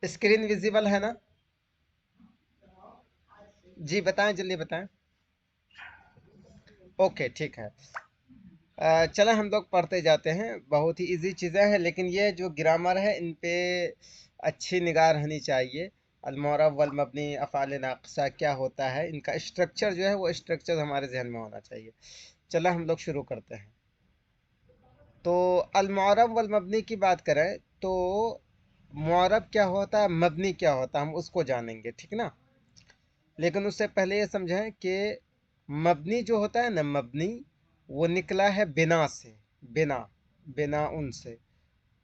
Screen visible है ना? जी बताएं, जल्दी बताएं। ओके ठीक है। चलें हम लोग पढ़ते जाते हैं। बहुत ही इजी चीज़ें हैं, लेकिन ये जो ग्रामर है इन पे अच्छी निगाह रहनी चाहिए। अलमौरब वल मबनी अफ़ाल नाक़िसा क्या होता है, इनका स्ट्रक्चर जो है वो स्ट्रक्चर हमारे जहन में होना चाहिए। चलो हम लोग शुरू करते हैं। तो अलमौरब वल मबनी की बात करें तो मौरब क्या होता है, मबनी क्या होता है, हम उसको जानेंगे, ठीक ना। लेकिन उससे पहले ये समझें कि मबनी जो होता है ना, मबनी वो निकला है बिना से। बिना, बिना उन से।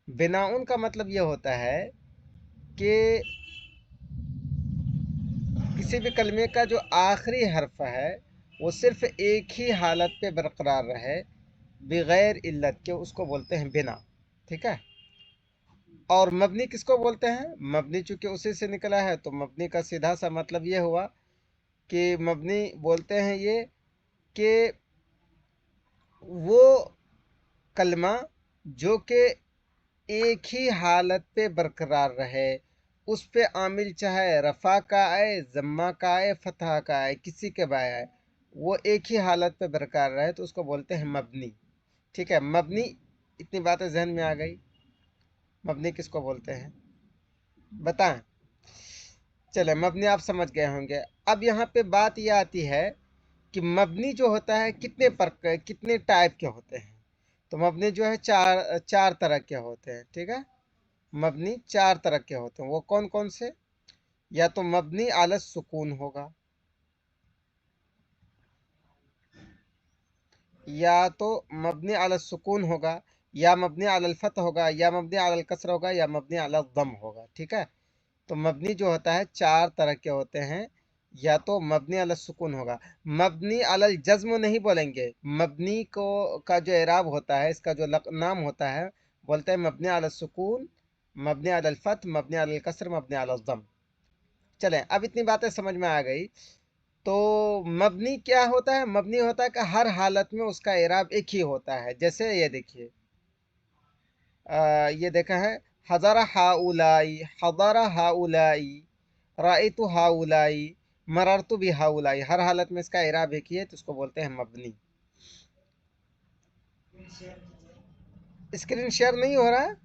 बिना उन का मतलब ये होता है कि किसी भी कलमे का जो आखिरी हर्फ है वो सिर्फ एक ही हालत पे बरकरार रहे बगैर इल्लत के, उसको बोलते हैं बिना। ठीक है। और मबनी किसको बोलते हैं? मबनी चूंकि उसी से निकला है तो मबनी का सीधा सा मतलब ये हुआ कि मबनी बोलते हैं ये कि वो कलमा जो कि एक ही हालत पे बरकरार रहे, उस पे आमिल चाहे रफ़ा का आए, ज़म्मा का आए, फ़तह का आए, किसी के बाय आए, वो एक ही हालत पे बरकरार रहे तो उसको बोलते हैं मबनी। ठीक है, मबनी। इतनी बातें जहन में आ गई। मबनी किसको बोलते हैं बताएं। चले, मबनी आप समझ गए होंगे। अब यहाँ पे बात ये आती है कि मबनी जो होता है कितने टाइप के होते हैं। तो मबनी जो है चार चार तरह के होते हैं। ठीक है, मबनी चार तरह के होते हैं। वो कौन कौन से? या तो मबनी आला सुकून होगा, या तो मबनी आला सुकून होगा, या मबनी आला फतह होगा, या मबनी आला कसर होगा, या मबनी आला दम होगा। ठीक है। तो मबनी जो होता है चार तरह के होते हैं। या तो मबनी अल सुकून होगा। मबनी अल जज्म नहीं बोलेंगे। मबनी को का जो एराब होता है, इसका जो नाम होता है, बोलते हैं मबनी अल सुकून, मबनी अल फत, मबनी अल कसर, मबनी अल दम। चलें, अब इतनी बातें समझ में आ गई। तो मबनी क्या होता है? मबनी होता है कि हर हालत में उसका एराब एक ही होता है। जैसे ये देखिए, ये देखा है, हज़ारा हाउलाई, हज़ारा हाउलाई, राइतु हाउलाई, मररतु भी हाउलाई। हर हालत में इसका इराब एक ही है तो उसको बोलते हैं मबनी। स्क्रीन शेयर नहीं हो रहा है?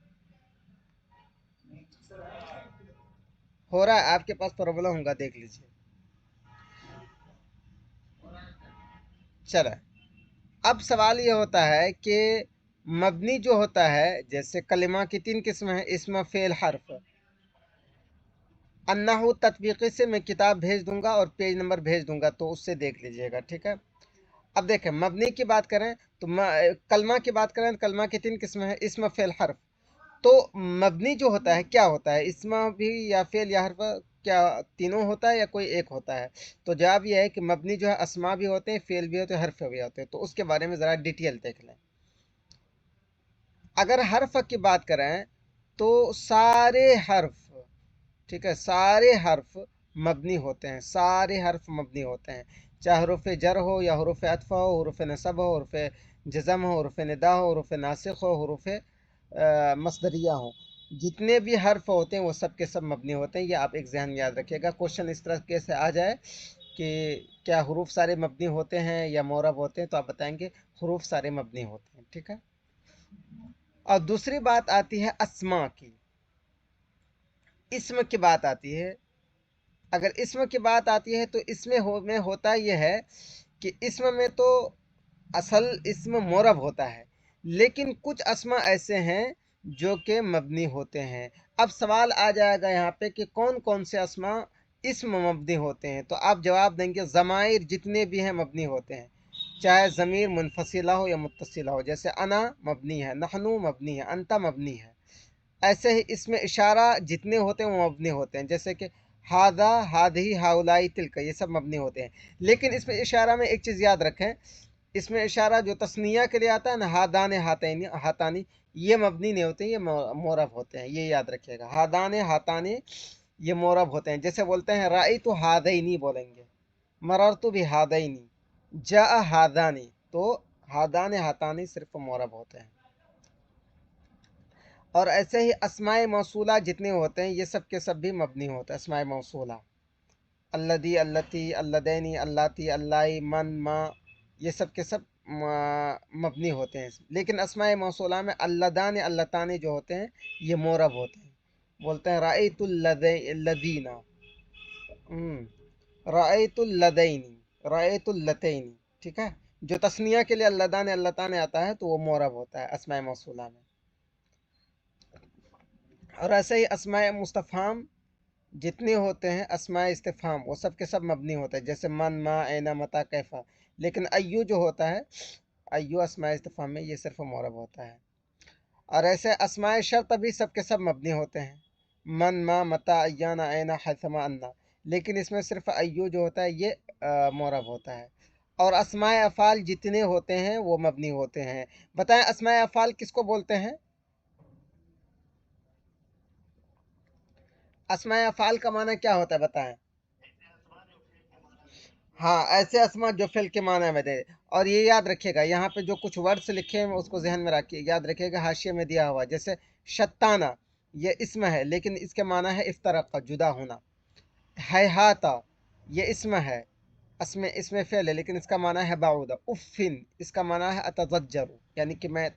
हो रहा है, आपके पास प्रॉब्लम होगा, देख लीजिए। चलो, अब सवाल ये होता है कि मबनी जो होता है, जैसे कलिमा की तीन किस्म है, इसम, फेल, हर्फ। अन्नाहु तत्वीक़ी से मैं किताब भेज दूंगा और पेज नंबर भेज दूंगा, तो उससे देख लीजिएगा। ठीक है। अब देखें, मबनी की बात करें तो कलमा की बात करें तो कलमा की तीन किस्में हैं, इसम, फेल, हर्फ। तो मबनी जो होता है क्या होता है? इसम भी या फेल या हर्फ, क्या तीनों होता है या कोई एक होता है? तो जवाब यह है कि मबनी जो है अस्मा भी होते हैं, फेल भी होते हैं, हर्फ भी होते हैं। तो उसके बारे में ज़रा डिटेल देख लें। अगर हर्फ की बात करें तो सारे हर्फ, ठीक है, सारे हर्फ मबनी होते हैं। सारे हर्फ मबनी होते हैं, चाहे हरूफ जर हो या हरूफ अतफ़ा हो, हरूफ नसब हो, हरूफ जज़म हो, हरूफ निदा हो, हरूफ नासिख हो, हरूफ मसदरिया हो। जितने भी हर्फ होते हैं वो सब के सब मबनी होते हैं। ये आप एक जहन में याद रखिएगा। क्वेश्चन इस तरह के से आ जाए कि क्या हरूफ सारे मबनी होते हैं या मोरब होते हैं, तो आप बताएंगे हरूफ सारे मबनी होते हैं। ठीक है। और दूसरी बात आती है अस्मा की, इसम की बात आती है। अगर इसम की बात आती है तो इसमें में होता यह है कि इसम में तो असल इसम मोरब होता है, लेकिन कुछ अस्मा ऐसे हैं जो कि मबनी होते हैं। अब सवाल आ जाएगा यहाँ पे कि कौन कौन से अस्मा इसम मबनी होते हैं। तो आप जवाब देंगे ज़माइर जितने भी हैं मबनी होते हैं, चाहे ज़मीर मुनफसिला हो या मुत्तसिला हो। जैसे अना मबनी है, नहनु मबनी है, अंता मबनी है। ऐसे ही इसमें इशारा जितने होते हैं वो मबनी होते हैं। जैसे कि हादा, हादही, हाउलाई, तिलका, ये सब मबनी होते हैं। लेकिन इसमें इशारा में एक चीज़ याद रखें, इसमें इशारा जो तस्निया के लिए आता है ना, हादान हातैनी, हाथानी, ये मबनी नहीं होते, ये मोरब होते हैं। ये याद रखिएगा, हादान हाथानी ये मोरब होते हैं। जैसे बोलते हैं राई तो हादैनी बोलेंगे, मरर तो भी हादैनी, जा हादानी, तो हादान हाथानी सिर्फ मोरब होते हैं। اور ایسے ہی اسماء موصولہ جتنے ہوتے ہیں یہ سب کے سب بھی مبنی ہوتے ہیں. اسماء موصولہ الذی، اللتی، اللذین، اللاتی، اللائی، من، ما، یہ سب کے سب مبنی ہوتے ہیں. لیکن اسماء موصولہ میں اللذان، اللتان جو ہوتے ہیں یہ مورب ہوتے ہیں. بولتے ہیں رأیت الذین، رأیت اللذین، رأیت اللتین. ٹھیک ہے، جو تثنیہ کے لیے اللذان اللتان آتا ہے تو وہ مورب ہوتا ہے اسماء موصولہ میں. اور ایسے ہی اسماء مستفہام جتنے ہوتے ہیں اسماء استفہام وہ سب کے سب مبنی ہوتے ہیں، جیسے من، ما، اینا، متا، کیفا. لیکن ایو جو ہوتا ہے، ایو اسماء استفہام میں یہ صرف مورب ہوتا ہے. اور ایسے اسماء شرط بھی سب کے سب مبنی ہوتے ہیں، من، ما، متا، ایانا، اینا، حیثما، انا. لیکن اس میں صرف ایو جو ہوتا ہے یہ مورب ہوتا ہے. اور اسماء افعال جتنے ہوتے ہیں وہ مبنی ہوتے ہیں. بتائیں اسماء افعال کس کو بولتے ہیں؟ اسماء افعال کا معنی کیا ہوتا ہے بتائیں؟ ہاں، ایسے اسما جو فعل کے معنی میں دے. اور یہ یاد رکھیے گا، یہاں پہ جو کچھ ورڈز لکھے ہیں اس کو ذہن میں رکھیے، یاد رکھیے گا. حاشیے میں دیا ہوا جیسے شتانہ یہ اسم ہے لیکن اس کے معنی ہے افترقہ، جدا ہونا. ہیہاتا یہ اسم ہے، اسم فعل ہے لیکن اس کا معنی ہے بعودہ. افن اس کا معنی ہے اتضجر، یعنی کہ میں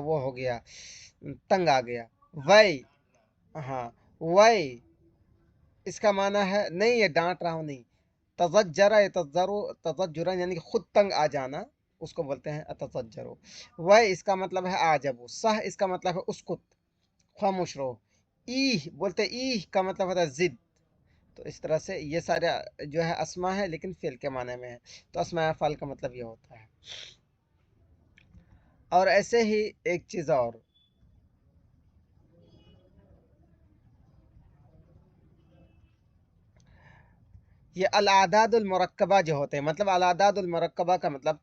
وہ ہو گیا، تنگ آ گیا. وی، ہاں وی اس کا معنی ہے، نہیں یہ ڈانٹ رہا ہوں نہیں، تضجرہ تضجرا یعنی کہ خود تنگ آ جانا، اس کو بولتے ہیں اتضجرو. وہ اس کا مطلب ہے آجبو. صح اس کا مطلب ہے اسکت، خاموش رہو. ایہ بولتے ایہ کا مطلب ہوتا ہے ضد. تو اس طرح سے یہ سارے جو ہے اسما ہے لیکن فعل کے معنی میں ہے. تو اسماء افعال کا مطلب یہ ہوتا ہے. اور ایسے ہی ایک چیز اور، یہ الاعداد المرکبہ جو ہوتے ہیں، مطلب الاعداد المرکبہ کا مطلب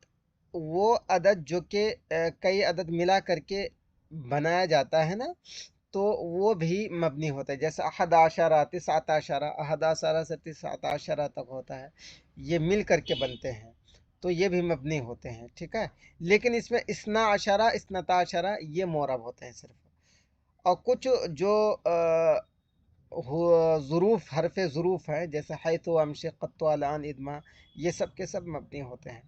وہ عدد جو کہ کئی عدد ملا کر کے بنایا جاتا ہے نا، تو وہ بھی مبنی ہوتا ہے. جیسے احد عشرہ، تسعۃ عشرہ، احد عشرہ سے تسعۃ عشرہ تک ہوتا ہے، یہ مل کر کے بنتے ہیں تو یہ بھی مبنی ہوتے ہیں. ٹھیک ہے، لیکن اس میں اثنا عشرہ، اثنتا عشرہ یہ مورب ہوتے ہیں صرف. اور کچھ جو ظروف، حرف ظروف ہیں جیسے حیث، امش، قط، الان، ادما، یہ سب کے سب مبنی ہوتے ہیں.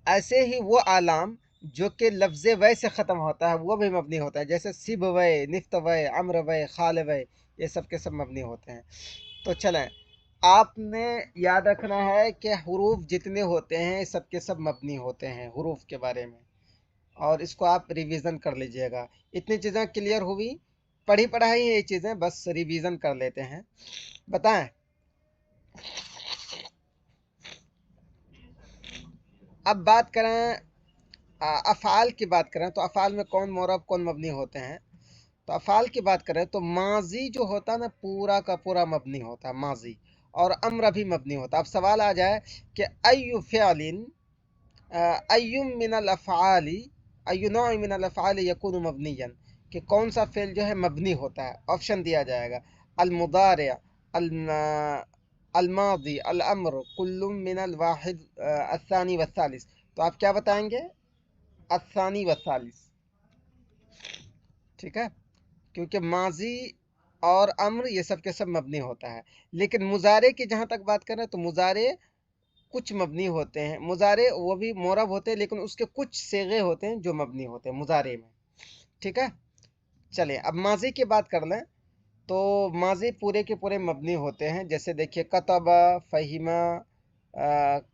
ایسے ہی وہ علام جو کہ لفظ وے سے ختم ہوتا ہے وہ بھی مبنی ہوتا ہے، جیسے سب وے، نفت وے، امر وے، خال وے، یہ سب کے سب مبنی ہوتے ہیں. تو چلیں، آپ نے یاد رکھنا ہے کہ حروف جتنے ہوتے ہیں سب کے سب مبنی ہوتے ہیں حروف کے بارے میں، اور اس کو آپ ریویژن کر لیجئے گا. اتنی چیزیں کلیئر ہوئی، پڑھی پڑھائی ہیں یہ چیزیں، بس ریویژن کر لیتے ہیں. بتائیں اب بات کریں افعال کی بات کریں تو افعال میں کون مورب کون مبنی ہوتے ہیں. تو افعال کی بات کریں تو ماضی جو ہوتا ہے نا پورا کا پورا مبنی ہوتا ہے ماضی، اور امر بھی مبنی ہوتا ہے. اب سوال آ جائے کہ ایو فعل، ایو من الافعال، ایو نوع من الافعال یکون مبنیا، کہ کون سا فعل جو ہے مبنی ہوتا ہے. آپشن دیا جائے گا، المضارع، الماضی، الامر، کل من الواحد الثانی والثالث. تو آپ کیا بتائیں گے؟ الثانی والثالث. ٹھیک ہے، کیونکہ ماضی اور امر یہ سب کے سب مبنی ہوتا ہے. لیکن مضارع کی جہاں تک بات کریں تو مضارع کچھ مبنی ہوتے ہیں، مضارع وہ بھی مورب ہوتے ہیں لیکن اس کے کچھ صیغے ہوتے ہیں جو مبنی ہوتے ہیں مضارع میں. ٹھیک ہے، چلیں اب ماضی کی بات کر لیں تو ماضی پورے کے پورے مبنی ہوتے ہیں. جیسے دیکھیے کتب، فہمہ،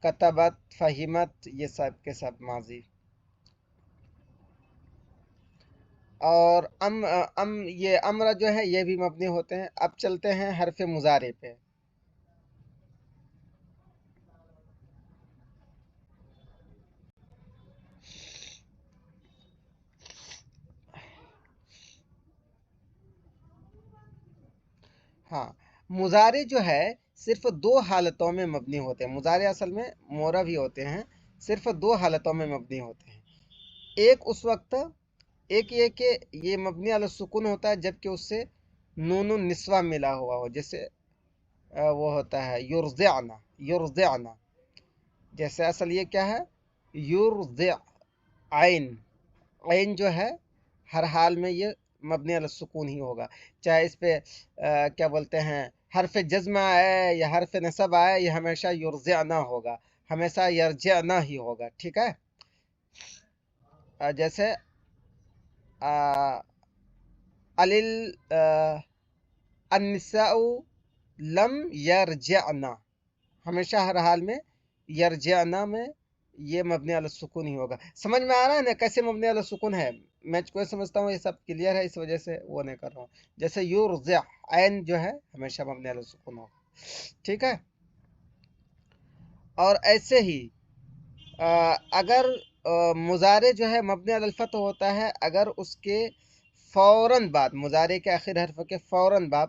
کتبت، فہمت، یہ سب کے سب ماضی. اور یہ امر جو ہے یہ بھی مبنی ہوتے ہیں. اب چلتے ہیں حرف مضارع پہ. ہاں، مضارع جو ہے صرف دو حالتوں میں مبنی ہوتے ہیں. مضارع اصل میں مورب ہی ہوتے ہیں، صرف دو حالتوں میں مبنی ہوتے ہیں. ایک اس وقت، ایک یہ کہ یہ مبنی علی السکون ہوتا ہے جبکہ اس سے نون النسوہ ملا ہوا ہو، جیسے وہ ہوتا ہے یرضعنا، یرضعنا. جیسے اصل یہ کیا ہے، یرضع، عین، عین جو ہے ہر حال میں یہ مبنی علی السکون ہی ہوگا، چاہے اس پہ کیا بولتے ہیں حرف جزم آئے یا حرف نصب آئے، یہ ہمیشہ یرجعنا ہوگا، ہمیشہ یرجعنا ہی ہوگا، ٹھیک ہے؟ جیسے علیل النساء لم یرجعنا، ہمیشہ ہر حال میں یرجعنا میں یہ مبنی علی السکون ہی ہوگا۔ سمجھ میں آ رہا ہے نا کیسے مبنی علی السکون ہے؟ میں کوئی سمجھتا ہوں یہ سب کلیئر ہے، اس وجہ سے وہ نہیں کر رہا ہوں۔ جیسے یرجع، عین جو ہے ہمیشہ مبنی علی السکون ہوگا، ٹھیک ہے؟ اور ایسے ہی اگر مضارع جو ہے مبنی علی الفتح ہوتا ہے اگر اس کے فوراً بعد، مضارع کے آخر حرف کے فوراً بعد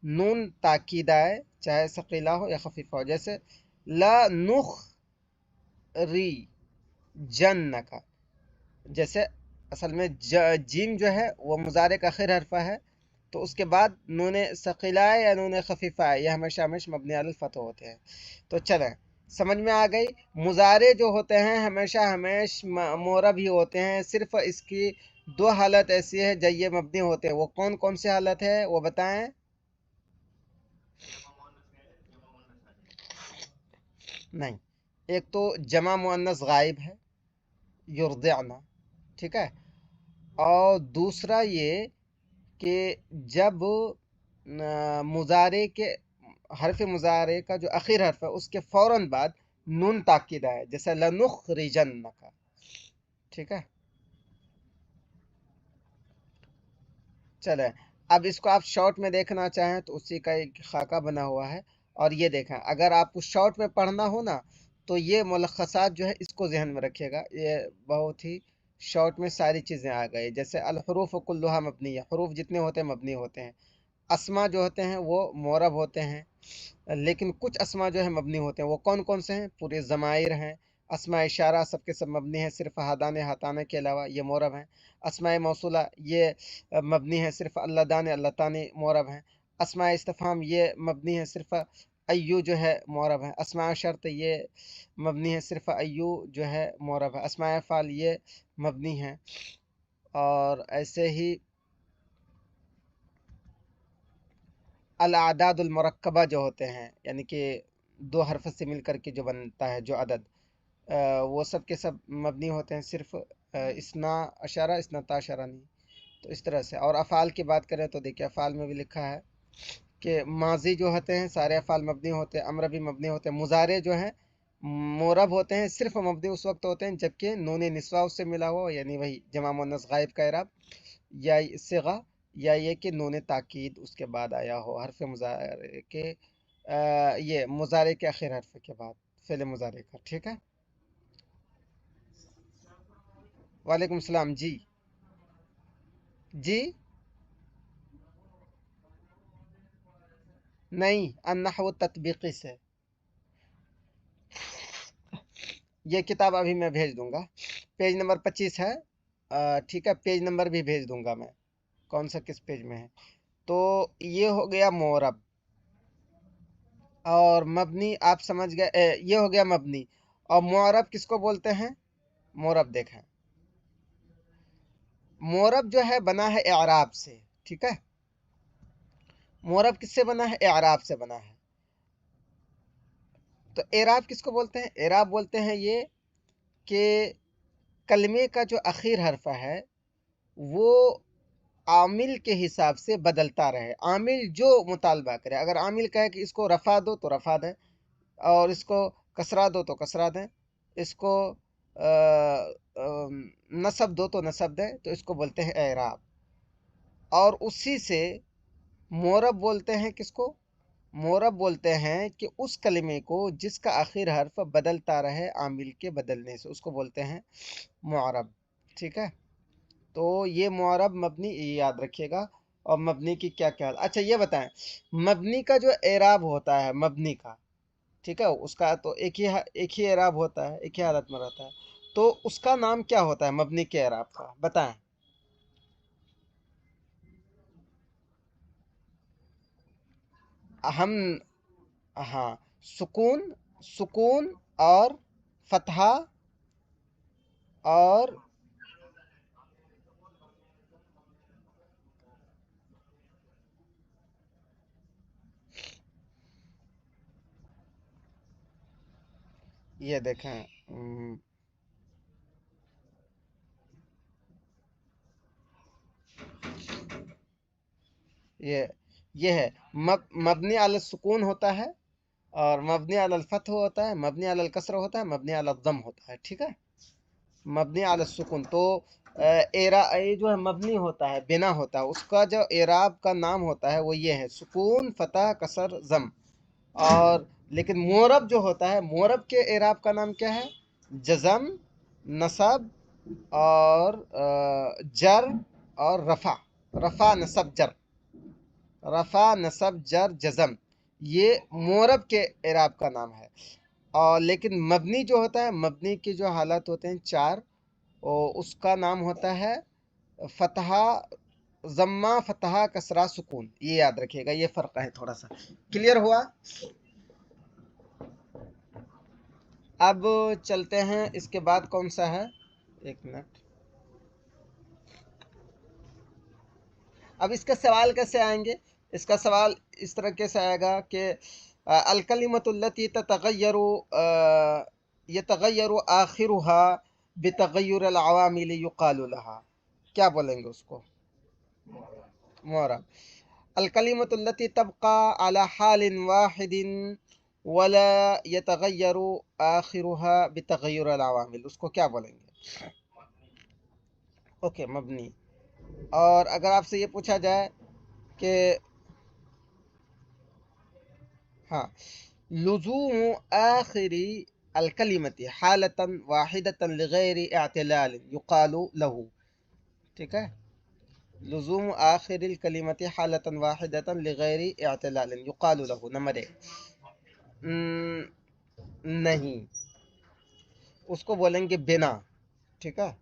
نون تاکید آئے، چاہے ثقیلہ ہو یا خفیفہ ہو، جیسے لا نخری جنک، جیسے اصل میں جیم جو ہے وہ مضارع کا آخر حرف ہے، تو اس کے بعد نون ثقیلہ یا نون خفیفہ یہ ہمیشہ مبنی علی الفتح ہوتے ہیں۔ تو چلیں سمجھ میں آ گئی، مضارع جو ہوتے ہیں ہمیشہ معرب ہی ہوتے ہیں، صرف اس کی دو حالت ایسی ہے جب یہ مبنی ہوتے ہیں، وہ کون کون سی حالت ہے وہ بتائیں؟ نہیں، ایک تو جمع مؤنث غائب ہے یرضعنا، ٹھیک ہے؟ اور دوسرا یہ کہ جب مضارع کے حرف مضارع کا جو آخر حرف ہے اس کے فوراً بعد نون تاکید ہے، جیسے لنخرجنک، ٹھیک ہے؟ چلیں اب اس کو آپ شارٹ میں دیکھنا چاہیں تو اسی کا ایک خاکہ بنا ہوا ہے، اور یہ دیکھیں اگر آپ کو شارٹ میں پڑھنا ہو نا تو یہ ملخصات جو ہے اس کو ذہن میں رکھیے گا، یہ بہت ہی شارٹ میں ساری چیزیں آ گئی، جیسے الحروف کلھا مبنی ہے، حروف جتنے ہوتے ہیں مبنی ہوتے ہیں، اسما جو ہوتے ہیں وہ معرب ہوتے ہیں، لیکن کچھ اسما جو ہے مبنی ہوتے ہیں، وہ کون کون سے ہیں؟ پورے ضمائر ہیں، اسماء اشارہ سب کے سب مبنی ہیں، صرف ہادان ہاتانے کے علاوہ یہ معرب ہیں، اسماء موصولہ یہ مبنی ہیں، صرف اللہ دان اللہ تانی معرب ہیں، اسماء استفہام یہ مبنی ہیں، صرف ایو جو ہے معرب ہے، اسماء شرط یہ مبنی ہے، صرف ایو جو ہے معرب ہے، اسماء افعال یہ مبنی ہیں، اور ایسے ہی الاعداد المرکبہ جو ہوتے ہیں، یعنی کہ دو حرف سے مل کر کے جو بنتا ہے جو عدد، وہ سب کے سب مبنی ہوتے ہیں، صرف اسنا اشارہ اسنتا اشارہ نہیں، تو اس طرح سے۔ اور افعال کی بات کریں تو دیکھیں افعال میں بھی لکھا ہے کہ ماضی جو ہوتے ہیں سارے افعال مبنی ہوتے ہیں، امر بھی مبنی ہوتے ہیں، مضارع جو ہیں معرب ہوتے ہیں، صرف مبنی اس وقت ہوتے ہیں جبکہ نون نسوہ اس سے ملا ہو، یعنی وہی جمع مؤنث غائب کا اعراب، یا صیغہ، یا یہ کہ نون تاکید اس کے بعد آیا ہو حرف مضارع کے یہ مضارع کے آخر حرف کے بعد فعل مضارع کا، ٹھیک ہے؟ وعلیکم السلام، جی جی، نہیں النحو تطبیقی سے، یہ کتاب ابھی میں بھیج دوں گا، پیج نمبر 25 ہے، ٹھیک ہے؟ پیج نمبر بھی بھیج دوں گا میں، کون سا کس پیج میں ہے۔ تو یہ ہو گیا معرب، اور مبنی آپ سمجھ گئے، یہ ہو گیا مبنی، اور معرب کس کو بولتے ہیں؟ معرب دیکھیں، معرب جو ہے بنا ہے اعراب سے، ٹھیک ہے؟ معرب کس سے بنا ہے؟ اعراب سے بنا ہے، تو اعراب کس کو بولتے ہیں؟ اعراب بولتے ہیں یہ کہ کلمے کا جو اخیر حرف ہے وہ عامل کے حساب سے بدلتا رہے، عامل جو مطالبہ کرے، اگر عامل کہے کہ اس کو رفع دو تو رفع دیں، اور اس کو کسرہ دو تو کسرہ دیں، اس کو نصب دو تو نصب دیں، تو اس کو بولتے ہیں اعراب، اور اسی سے معرب بولتے ہیں کس کو؟ معرب بولتے ہیں کہ اس کلمے کو جس کا آخر حرف بدلتا رہے عامل کے بدلنے سے، اس کو بولتے ہیں معرب، ٹھیک ہے؟ تو یہ معرب مبنی یہ یاد رکھیے گا، اور مبنی کی کیا کیا، اچھا یہ بتائیں مبنی کا جو اعراب ہوتا ہے مبنی کا، ٹھیک ہے، اس کا تو ایک ہی اعراب ہوتا ہے، ایک ہی حالت میں رہتا ہے، تو اس کا نام کیا ہوتا ہے مبنی کے اعراب کا؟ بتائیں۔ ہم ہاں، سکون، سکون اور فتحہ اور ये देखें ये ये है मबनी अल सुकून होता है, और मबनी अल फतह होता है, मबनी अल कसर होता है, मबनी अल दम होता है। ठीक है, मबनी अल सुकून तो एरा ये जो है मबनी होता है, बिना होता है, उसका जो एराब का नाम होता है वो ये है सुकून फतह कसर जम। और लेकिन मोरब जो होता है, मोरब के एराब का नाम क्या है? जज़म, नसब और जर और रफ़ा। रफ़ा नसब जर, रफ़ा नसब जर जज़म, ये मोरब के एराब का नाम है। और लेकिन मबनी जो होता है, मबनी की जो हालत होते हैं चार, और उसका नाम होता है फतहा, जम्मा, फतहा, कसरा, सुकून। ये याद रखिएगा, ये फ़र्क है थोड़ा सा। क्लियर हुआ? अब चलते हैं, इसके बाद कौन सा है? एक मिनट। अब इसका सवाल कैसे आएंगे? इसका सवाल इस तरह से आएगा कि अलकलिमतुल्लती ततगय्यरु यतगय्यरु आखिरुहा बितगय्युर अलअवामिल युकालु लहा। क्या बोलेंगे उसको? मोरा अलकलिमतुल्लती तबका अला हालिन वाहिदिन वला यतगय्यरु आखिरुहा बितगय्युर अलअवामिल, उसको क्या बोलेंगे? ओके, मबनी। और अगर आपसे ये पूछा जाए कि हाँ, लुज़ूमु आखिरी अलकलिमति हालतन वाहिदतन लिगैरि इअतिलाल युकालु लहू। ठीक है, लुज़ूमु आखिरी कलिमति हालतन वाहिदतन लिगैरि इअतिलाल युकालु लहू। नंबर एक, नहीं, उसको बोलेंगे बिना। ठीक है,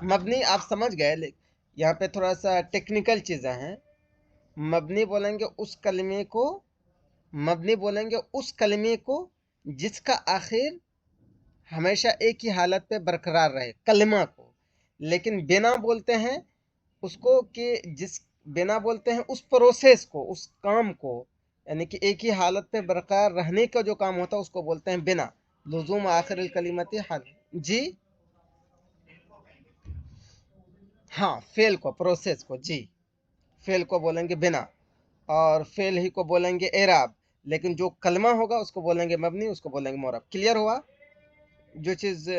मबनी आप समझ गए, यहाँ पे थोड़ा सा टेक्निकल चीज़ें हैं। मबनी बोलेंगे उस कलमे को, मबनी बोलेंगे उस कलमे को जिसका आखिर हमेशा एक ही हालत पे बरकरार रहे, कलमा को। लेकिन बिना बोलते हैं उसको कि जिस बिना बोलते हैं उस प्रोसेस को, उस काम को, यानी कि एक ही हालत पे बरकरार रहने का जो काम होता है उसको बोलते हैं बिना। लुज़ूम आखिर कलिमती हाल। जी हाँ, फेल को, प्रोसेस को, जी, फेल को बोलेंगे बिना, और फेल ही को बोलेंगे एराब। लेकिन जो कलमा होगा उसको बोलेंगे मबनी, उसको बोलेंगे मोरब। क्लियर हुआ? जो चीज़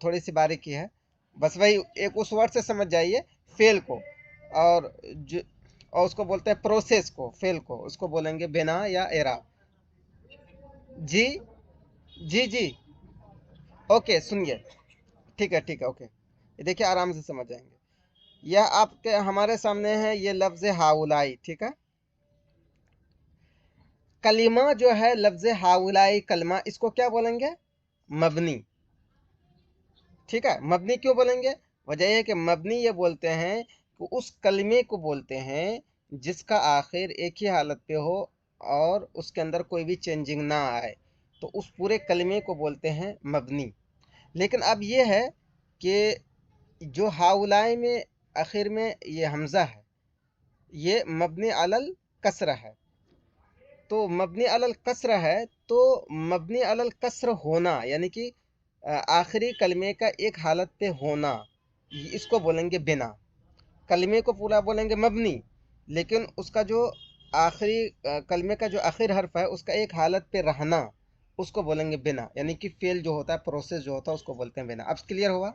थोड़ी सी बारीकी है, बस वही एक उस वर्ड से समझ जाइए, फेल को। और जो और उसको बोलते हैं प्रोसेस को, फेल को, उसको बोलेंगे बिना या एराब। जी जी जी, ओके, सुनिए। ठीक है ठीक है, ओके, ये देखिए आराम से समझ जाएंगे। यह आपके हमारे सामने है, ये लफ्ज़ हाउलाई। ठीक है, कलिमा जो है लफ्ज़ हाउलाई कलमा, इसको क्या बोलेंगे? मबनी। ठीक है, मबनी क्यों बोलेंगे? वजह यह है कि मबनी ये बोलते हैं कि उस कलमे को बोलते हैं जिसका आखिर एक ही हालत पे हो और उसके अंदर कोई भी चेंजिंग ना आए, तो उस पूरे कलमे को बोलते हैं मबनी। लेकिन अब ये है कि जो हाउलाई में आखिर में ये हमज़ा है, ये मबनी अलल कसर है। तो मबनी अलल कसर है, तो मबनी अलल कसर होना यानी कि आखिरी कलमे का एक हालत पे होना, इसको बोलेंगे बिना। कलमे को पूरा बोलेंगे मबनी, लेकिन उसका जो आखिरी कलमे का जो आखिर हर्फ है उसका एक हालत पे रहना, उसको बोलेंगे बिना। यानी कि फेल जो होता है, प्रोसेस जो होता है, उसको बोलते हैं बिना। अब क्लियर हुआ?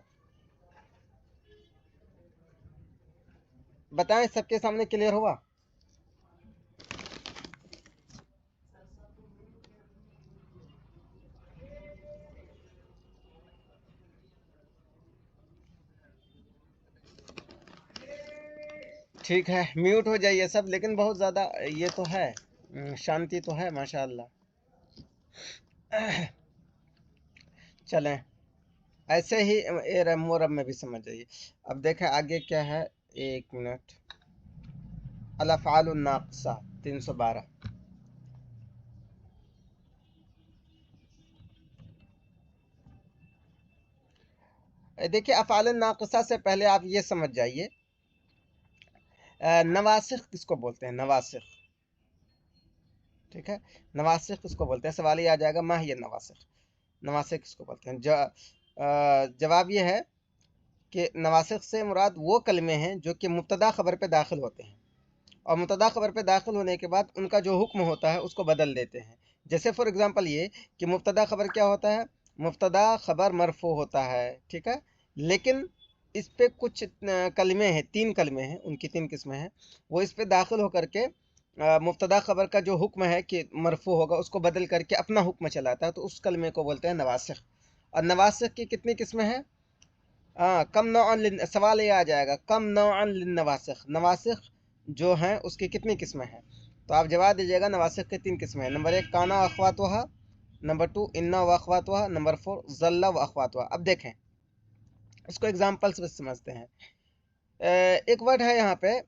बताएं, सबके सामने क्लियर हुआ? ठीक है, म्यूट हो जाइए सब, लेकिन बहुत ज़्यादा ये तो है, शांति तो है माशाअल्लाह। चलें, ऐसे ही ए मोरब में भी समझ जाइए। अब देखें आगे क्या है, एक मिनट। अल अफ़आलुन नाक़िसा 312। देखिए, अफ़आल नाक़िसा से पहले आप ये समझ जाइए, नवासिख किसको बोलते हैं? नवासिख। ठीक है, नवासिख किसको बोलते हैं? सवाल ये आ जाएगा, मा हिय नवासिख। नवासिख किसको बोलते हैं? जवाब ये है कि नवासिख से मुराद वो कलमे हैं जो कि मुब्तदा खबर पे दाखिल होते हैं और मुब्तदा खबर पे दाखिल होने के बाद उनका जो हुक्म होता है उसको बदल देते हैं। जैसे फॉर एग्जांपल ये कि मुब्तदा खबर क्या होता है? मुब्तदा खबर मरफू होता है, ठीक है, लेकिन इस पे कुछ कलमे हैं, 3 कलमे हैं, उनकी 3 किस्में हैं, वो इस पे दाखिल होकर के मुब्तदा खबर का जो हुक्म है कि मरफू होगा उसको बदल करके अपना हुक्म चलाता है, तो उस कलमे को बोलते हैं नवासिख। और नवासिख की कितनी किस्में हैं? कम नौअन, सवाल ये आ जाएगा, कम नौअन लिन्नवासिख, नवासिख जो हैं उसकी कितनी किस्में हैं? तो आप जवाब दीजिएगा नवासिख की 3 किस्में हैं। नंबर 1 काना व अखवातुहा, नंबर 2 इन्ना व अखवातुहा, नंबर 4 ज़ल्ला व अखवातुहा। अब देखें इसको एग्जांपल से समझते हैं। एक वर्ड है यहाँ पे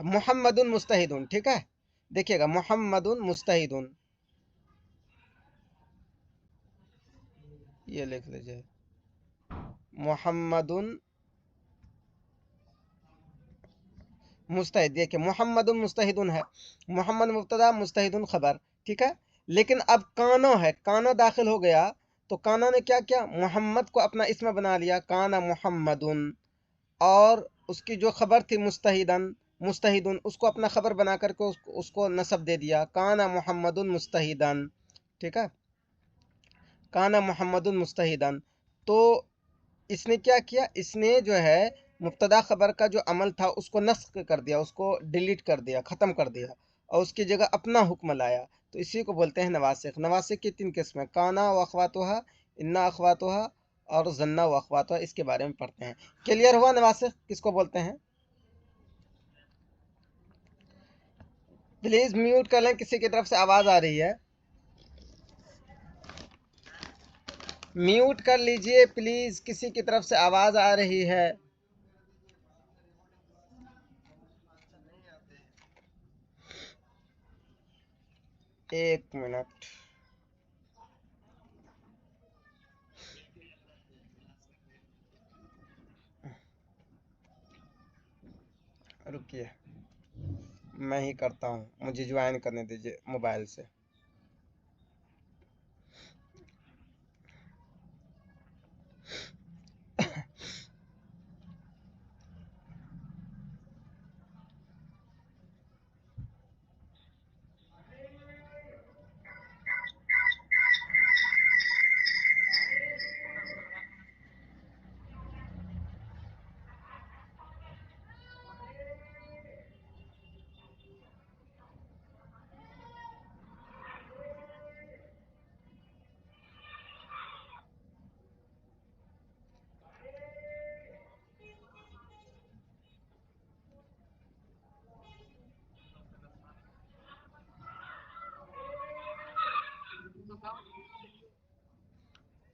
मुहम्मदुन मुस्तहिदुन, ठीक है, देखिएगा मुहम्मदुन मुस्तहिदुन, ये लिख लीजिए मुहम्मदुन मुस्तहिद। देखिए मुहम्मदुन मुस्तहिदुन है, मोहम्मद मुब्तदा मुस्तहिदुन खबर, ठीक है, लेकिन अब कानो है, कानो दाखिल हो गया, तो काना ने क्या किया? मोहम्मद को अपना इसम बना लिया, काना मोहम्मदुन, और उसकी जो खबर थी मुस्तहिदन, मुस्तहिदुन, उसको अपना खबर बना करके उसको नसब दे दिया, काना मोहम्मदुन मुस्तहिदन, ठीक है, काना मोहम्मदुन मुस्तहिदन। तो इसने क्या किया? इसने जो है मुब्तदा खबर का जो अमल था उसको नस्ख कर दिया, उसको डिलीट कर दिया, ख़त्म कर दिया, और उसकी जगह अपना हुक्म लाया, तो इसी को बोलते हैं नवासिख। नवासिख की 3 किस्में, काना व अखवातुहा, इन्ना अखवातुहा और जन्ना व अखवातुहा, इसके बारे में पढ़ते हैं। क्लियर हुआ नवासिख किसको बोलते हैं? प्लीज म्यूट कर लें, किसी की तरफ से आवाज आ रही है, म्यूट कर लीजिए प्लीज, किसी की तरफ से आवाज आ रही है। एक मिनट रुकिए, मैं ही करता हूँ, मुझे ज्वाइन करने दीजिए मोबाइल से।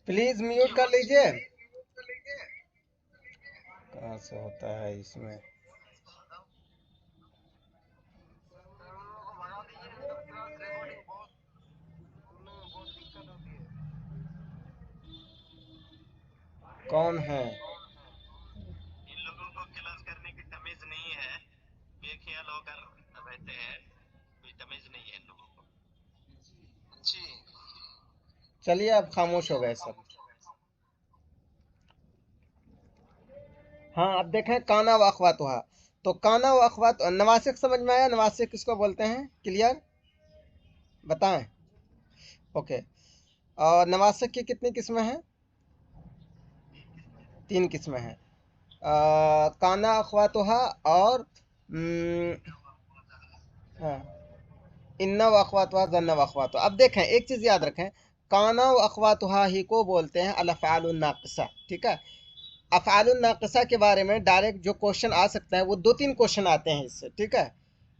प्लीज म्यूट कर लीजिए। कहाँ से होता है इसमें? कौन है? इन लोगों को क्लास करने की तमीज नहीं है, बेख्याल होकर रहते हैं, कोई तमीज नहीं है इन लोगों को। जी चलिए अब खामोश हो गए सब। हाँ अब देखें काना व अखवातुहा, तो काना व अखवात, नवासिख समझ में आया? नवासिख किसको बोलते हैं? क्लियर बताएं। ओके, और नवासिख की कितनी किस्में हैं? 3 किस्में हैं, काना अखवातुहा और हाँ, इन्ना व अखवातुहा, जन्ना व अखवातुहा। अब देखें एक चीज़ याद रखें, काना व अखवातुहा ही को बोलते हैं अल अफ़आलुन नाक़िसा, ठीक है। अफ़आलुन नाक़िसा के बारे में डायरेक्ट जो क्वेश्चन आ सकता है वो 2-3 क्वेश्चन आते हैं इससे, ठीक है।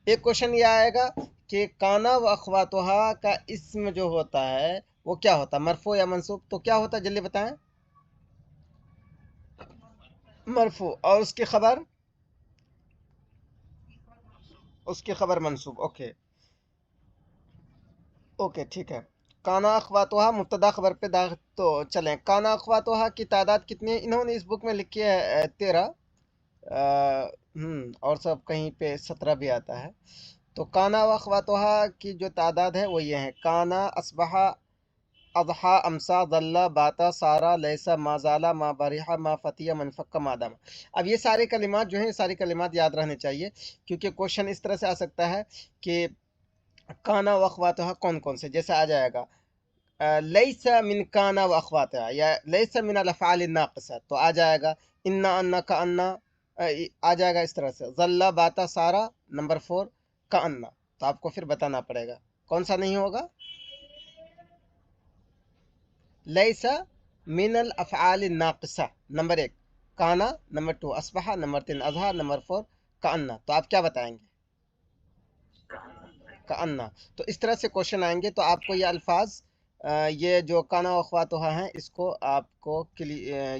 एक क्वेश्चन ये आएगा कि काना व अखवातुहा का इस्म जो होता है वो क्या होता है, मरफू या मंसूब? तो क्या होता है जल्दी बताएं। मरफू, और उसकी खबर मंसूब। ओके ओके ठीक है। काना अखवातुहा मुब्तदा खबर पे दाग, तो चलें, काना अखवातुहा की तादाद कितनी है? इन्होंने इस बुक में लिखी है 13, और सब कहीं पे 17 भी आता है। तो काना व अखवातुहा की जो तादाद है वो ये है, काना असबहा अज़हा अमसा ज़ल्ला बाता सारा लैसा माज़ाला मा बरिहा मा फतिया मनफक्का मादामा। अब ये सारे कलिमात जो हैं, ये सारे कलिमात याद रहने चाहिए, क्योंकि क्वेश्चन इस तरह से आ सकता है कि काना व अख़वातुहा कौन कौन से, जैसे आ जाएगा लैसा मिन काना व अख़वातुहा या लैसा मिन अल अफ़आल नाक़िसा, तो आ जाएगा इन्ना अन्ना का अन्ना, आ जाएगा इस तरह से। ज़ल्ला बाता सारा नंबर 4 का अन्ना, तो आपको फिर बताना पड़ेगा कौन सा नहीं होगा। लैसा मिनल अफ़आल नाक़िसा नंबर 1 काना, नंबर 2 अस्बहा, नंबर 3 अज़हा, नंबर 4 कान्ना। तो आप क्या बताएंगे? कान्ना। तो इस तरह से क्वेश्चन आएंगे, तो आपको ये अल्फाज ये जो काना व अख़वातुहा हैं, इसको आपको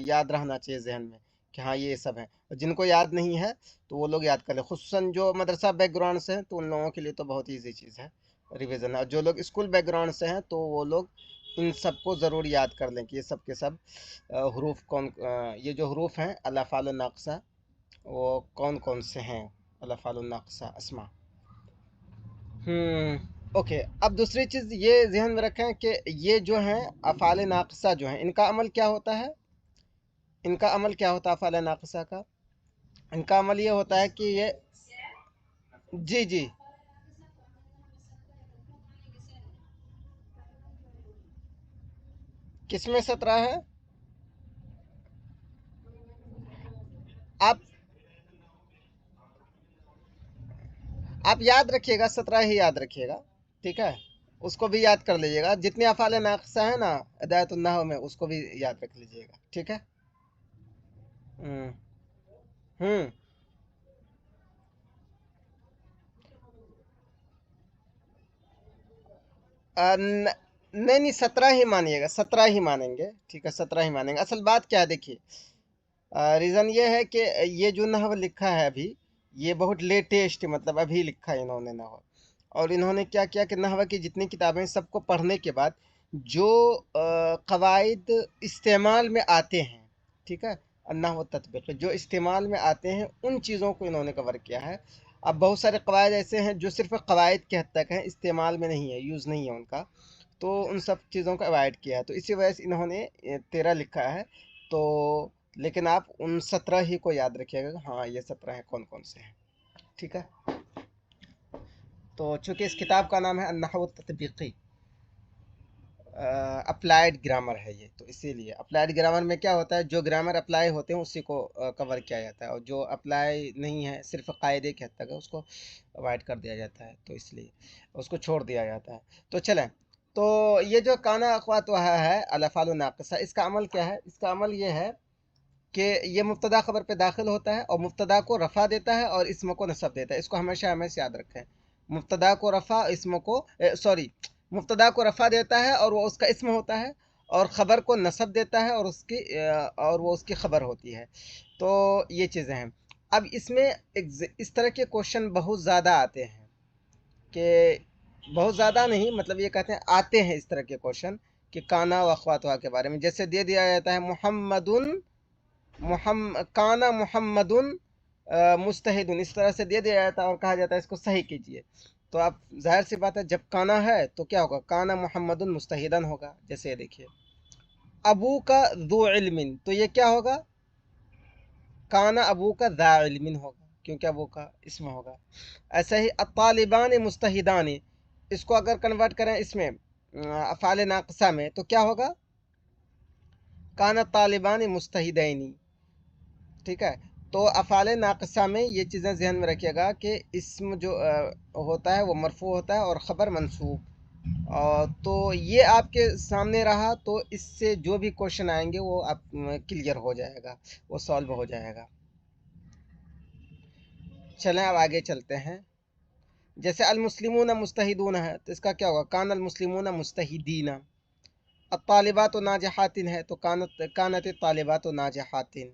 याद रहना चाहिए जहन में कि हाँ ये सब हैं। और जिनको याद नहीं है तो वो लोग याद कर लें, खुसूसन जो मदरसा बैकग्राउंड से हैं तो उन लोगों के लिए तो बहुत ईजी चीज़ है रिवीजन। और जो लोग स्कूल बैकग्राउंड से हैं तो वो लोग इन सब को ज़रूर याद कर लें कि ये सब के सब हरूफ कौन, ये जो हरूफ हैं अल अफ़आल नाक़िसा वो कौन कौन से हैं, अल अफ़आल नाक़िसा अस्मा। ओके। अब दूसरी चीज़ ये ज़हन में रखें कि ये जो हैं अफ़आल नाक़िसा जो हैं, इनका अमल क्या होता है? इनका अमल क्या होता है अफ़आल नाक़िसा का? इनका अमल ये होता है कि ये जी जी किसमें 17 है? आप याद रखिएगा, 17 ही याद रखिएगा, ठीक है। उसको भी याद कर लीजिएगा, जितने अफ़आल नाक़िसा है ना हिदायतुन नहव में, उसको भी याद रख लीजिएगा, ठीक है। हम्म हम्म नहीं नहीं, 17 ही मानिएगा, 17 ही मानेंगे, ठीक है, 17 ही मानेंगे। असल बात क्या है देखिए, रीज़न ये है कि ये जो नहव लिखा है अभी, ये बहुत लेटेस्ट, मतलब अभी लिखा है इन्होंने नहव। और इन्होंने क्या किया कि नहव की जितनी किताबें हैं सबको पढ़ने के बाद जो कवायद इस्तेमाल में आते हैं, ठीक है, नहव तत्बीक़ी जो इस्तेमाल में आते हैं उन चीज़ों को इन्होंने कवर किया है। अब बहुत सारे कवायद ऐसे हैं जो सिर्फ कवायद के हद तक हैं, इस्तेमाल में नहीं है, यूज़ नहीं है उनका, तो उन सब चीज़ों को अवॉइड किया है, तो इसी वजह से इन्होंने 13 लिखा है। तो लेकिन आप उन 17 ही को याद रखिएगा, हाँ ये 17 हैं कौन कौन से हैं, ठीक है। तो चूंकि इस किताब का नाम है अन्नहव तत्बीक़ी, अप्लाइड ग्रामर है ये, तो इसीलिए अप्लाइड ग्रामर में क्या होता है, जो ग्रामर अप्लाई होते हैं उसी को कवर किया जाता है, और जो अप्लाई नहीं है सिर्फ कायदे के हद तक है उसको अवॉइड कर दिया जाता है, तो इसलिए उसको छोड़ दिया जाता है। तो चलें, तो ये जो काना अख़वातुहा है अल अफ़आल नाक़िसा, इसका अमल क्या है? इसका अमल ये है कि ये मुब्तदा खबर पे दाखिल होता है और मुब्तदा को रफ़ा देता है और इसम को नसब देता है। इसको हमेशा हमेशा याद रखें, मुब्तदा को रफ़ा, इसम को सॉरी, मुब्तदा को रफ़ा देता है और वो उसका इसम होता है, और ख़बर को नसब देता है और उसकी और वो उसकी ख़बर होती है। तो ये चीज़ें हैं। अब इसमें इस तरह के क्वेश्चन बहुत ज़्यादा आते हैं, कि बहुत ज़्यादा नहीं, मतलब ये कहते हैं आते हैं इस तरह के क्वेश्चन कि काना व अख़वातुहा के बारे में। जैसे दे दिया जाता है मुहम्मदुन काना मुहम्मदुन मुस्तहिदुन, इस तरह से दे दिया जाता है और कहा जाता है इसको सही कीजिए। तो आप जाहिर सी बात है जब काना है तो क्या होगा, काना मुहम्मदुन मुस्तहिदन होगा। जैसे ये देखिए अबू का ज़ू इल्मिन, तो ये क्या होगा, काना अबू का ज़ा इल्मिन होगा, क्योंकि अबू का इसमें होगा। ऐसे ही अत्तालिबान मुस्तहिदान, इसको अगर कन्वर्ट करें इसमें अफ़आल नाक़िसा में तो क्या होगा, काना तालिबान मुस्तहिदैनी, ठीक है। तो अफ़ाल नाक़िसा में ये चीज़ें ज़हन में रखिएगा कि इसम जो होता है वो मरफ़ू होता है और ख़बर मंसूब। तो ये आपके सामने रहा, तो इससे जो भी क्वेश्चन आएंगे वो आप क्लियर हो जाएगा, वो सॉल्व हो जाएगा। चलें अब आगे चलते हैं। जैसे अल मुस्लिमून मुस्तहिदून है तो इसका क्या होगा, कान अल मुस्लिमून मुस्तहिदीन। अब तालिबात नाजहातिन है तो कानत तालिबात नाजहातिन।